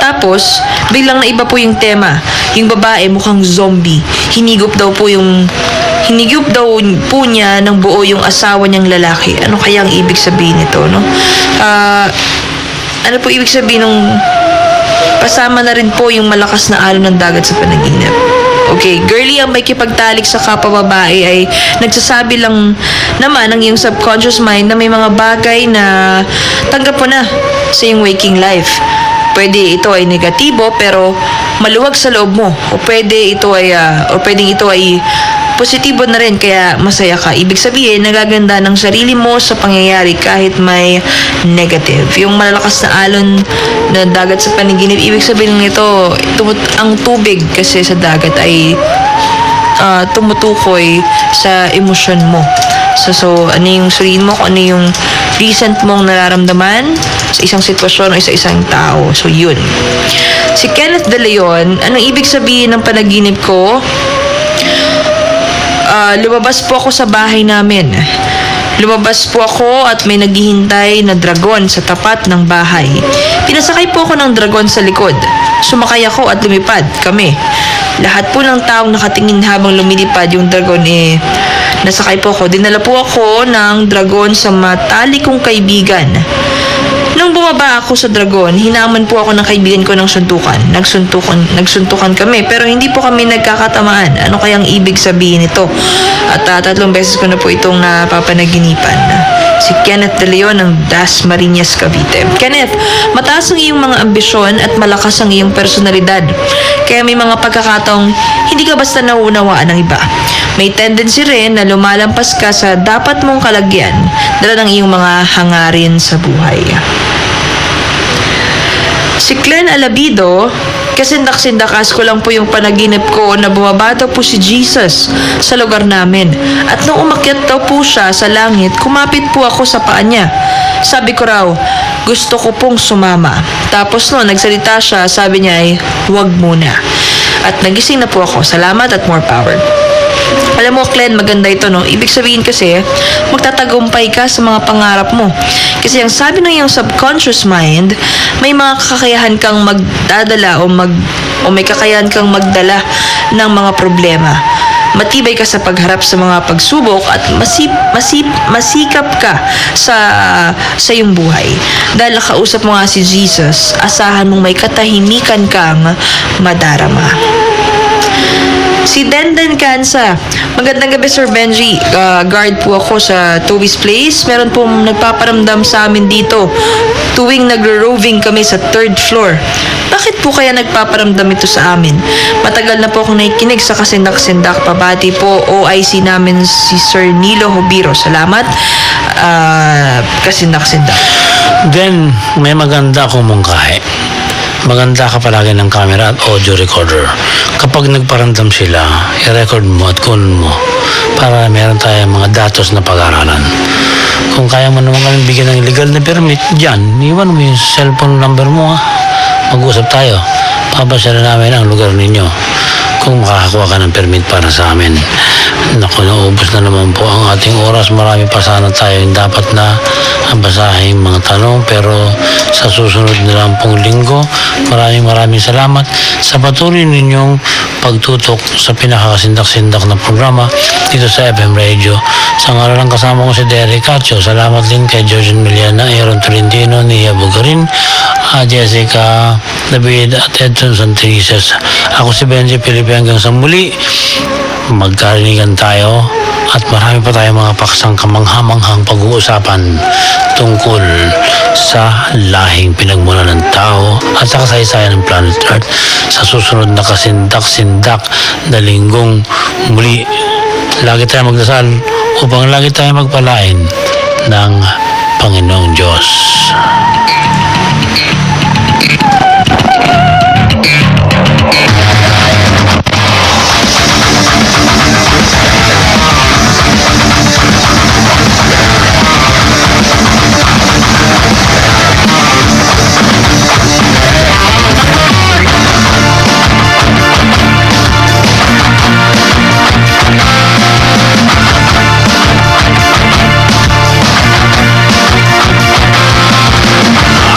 Tapos, biglang naiba po yung tema. Yung babae mukhang zombie. Hinigop daw po niya ng buo yung asawa niyang lalaki. Ano kaya ang ibig sabihin nito, no? Ano po ibig sabihin ng kasama na rin po yung malakas na alon ng dagat sa panaginip? Okay, Girlie, ang may kipagtalik sa kapwa babae ay nagsasabi lang naman ng iyong subconscious mind na may mga bagay na tanggap mo na sa iyong waking life. Pwede ito ay negatibo pero maluwag sa loob mo. O pwedeng ito ay positibo na rin kaya masaya ka. Ibig sabihin, nagaganda ng sarili mo sa pangyayari kahit may negative. Yung malalakas na alon na dagat sa panaginip, ibig sabihin nito, ang tubig kasi sa dagat ay tumutukoy sa emosyon mo. So, ano yung sarili mo, ano yung recent mong nararamdaman sa isang sitwasyon o sa isang tao. So, yun. Si Kenneth De Leon, anong ibig sabihin ng panaginip ko? Lumabas po ako sa bahay namin. Lumabas po ako at may naghihintay na dragon sa tapat ng bahay. Pinasakay po ako ng dragon sa likod. Sumakay ako at lumipad kami. Lahat po ng taong nakatingin habang lumilipad yung dragon nasakay po ako. Dinala po ako ng dragon sa matalik kong kaibigan. Nung bumaba ako sa dragon, hinaman po ako ng kaibigan ko ng suntukan. Nagsuntukan kami pero hindi po kami nagkakatamaan. Ano kayang ibig sabihin nito? At 3 beses ko na po itong napapanaginipan. Si Kenneth De Leon ng Dasmariñas, Cavite. Kenneth, mataas ang iyong mga ambisyon at malakas ang iyong personalidad. Kaya may mga pagkakataong hindi ka basta nauunawaan ng iba. May tendency rin na lumalampas ka sa dapat mong kalagyan dala ng iyong mga hangarin sa buhay. Si Glenn Alabido, kasindak-sindakas ko lang po yung panaginip ko na bumaba daw po si Jesus sa lugar namin. At nung umakyat daw po siya sa langit, kumapit po ako sa paa niya. Sabi ko raw, gusto ko pong sumama. Tapos no, nagsalita siya, sabi niya ay, huwag muna. At nagising na po ako. Salamat at more power. Alam mo, Glenn, maganda ito, no? Ibig sabihin kasi, magtatagumpay ka sa mga pangarap mo. Kasi ang sabi ng iyong subconscious mind, may mga kakayahan kang magdadala o may kakayahan kang magdala ng mga problema. Matibay ka sa pagharap sa mga pagsubok at masikap ka sa iyong buhay. Dahil nakausap mo nga si Jesus, asahan mong may katahimikan kang madarama. Si Denden Kansa. Magandang gabi, Sir Benji. Guard po ako sa Toby's Place. Meron pong nagpaparamdam sa amin dito tuwing nagro-roving kami sa 3rd floor. Bakit po kaya nagpaparamdam ito sa amin? Matagal na po akong nakikinig sa kasindak-sindak. Pabati po OIC namin si Sir Nilo Hobiro. Salamat. Kasindak-sindak. Then, may maganda akong mungkahi. Maganda ka palagi ng camera at audio recorder. Kapag nagparamdam sila, i-record mo at kunin mo para meron tayong mga datos na pag-aralan. Kung kaya mo naman kami bigyan ng legal na permit, dyan, iwan mo yung cellphone number mo. Mag-usap tayo. Papasyalan namin ang lugar ninyo kung makakakuha ka ng permit para sa amin. Naku, naubos na naman po ang ating oras. Marami pa sana tayo yung dapat na basahin mga tanong, pero sa susunod na lang pong linggo, maraming salamat sa patuloy ninyong pagtutok sa pinakakasindak-sindak na programa dito sa FM Radio. Sa ngaralang kasama ko si Derek Cacho. Salamat din kay George Miliana, Aaron Tolentino, Nia Bugarin, Jessica David at Edson Santrices. Ako si Benji Felipe, hanggang sa muli. Magkarinigan tayo at marami pa tayong mga paksang kamanghamanghang pag-uusapan tungkol sa lahing pinagmula ng tao at sa kasaysayan ng planet Earth sa susunod na kasindak-sindak na linggong muli. Lagi tayong magdasal upang lagi tayong magpalain ng Panginoong Diyos.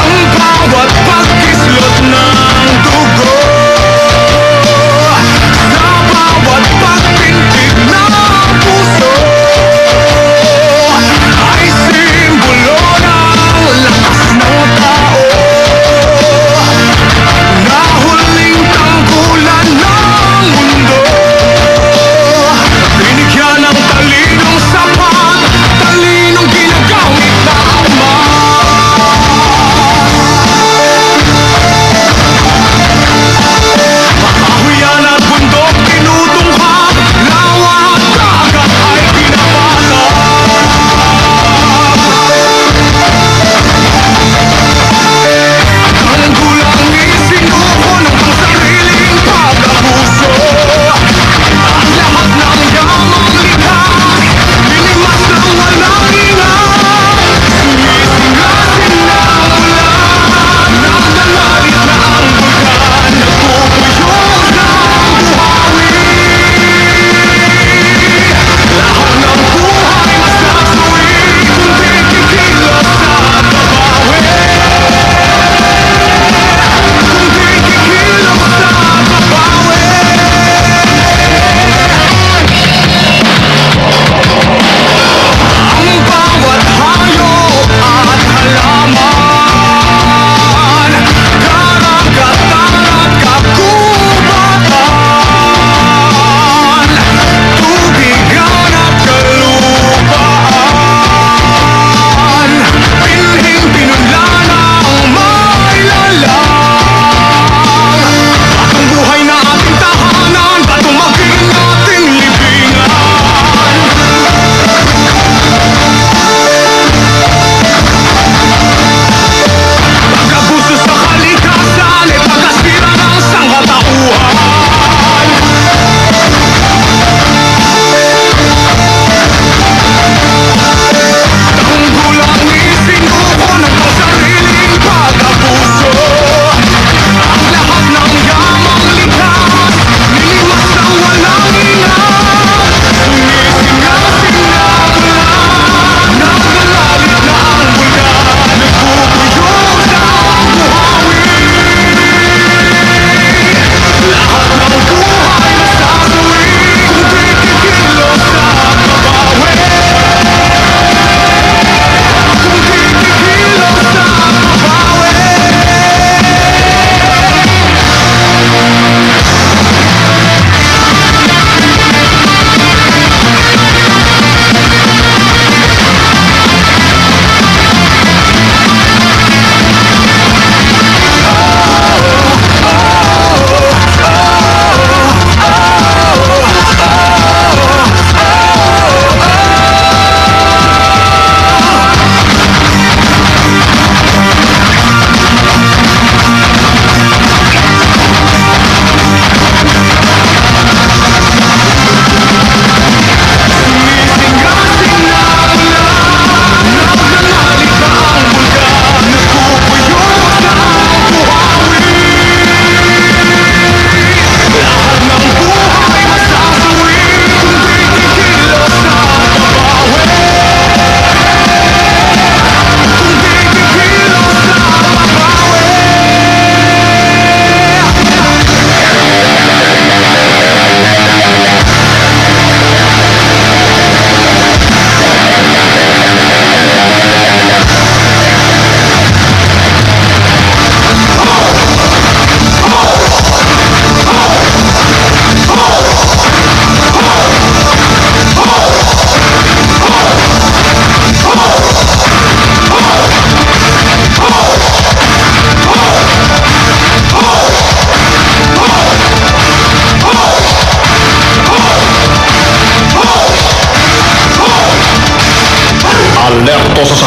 Ang bawat pagkislot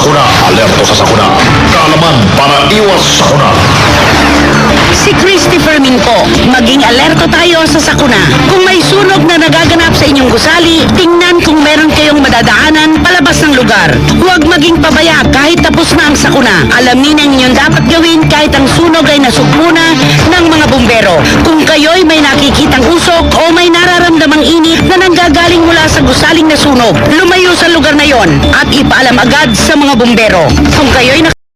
sakuna. Alerto sa sakuna. Kaalaman para iwas sakuna. Si Christopher Min po. Maging alerto tayo sa sakuna. Kung may sunog na nagaganap sa inyong gusali, tingnan kung meron kayong madadaanan palabas ng lugar. Huwag maging pabaya kahit tapos na ang sakuna. Alamin ang inyong dapat gawin kahit ang sunog ay nasugpo na ng mga bumbero. Kung kayo'y may nakikitang usok o may nararamdamang init na nanggagaling mula sa gusaling na sunog, lumayo sa lugar na yon at ipaalam agad sa mga bumbero. Kung kayo'y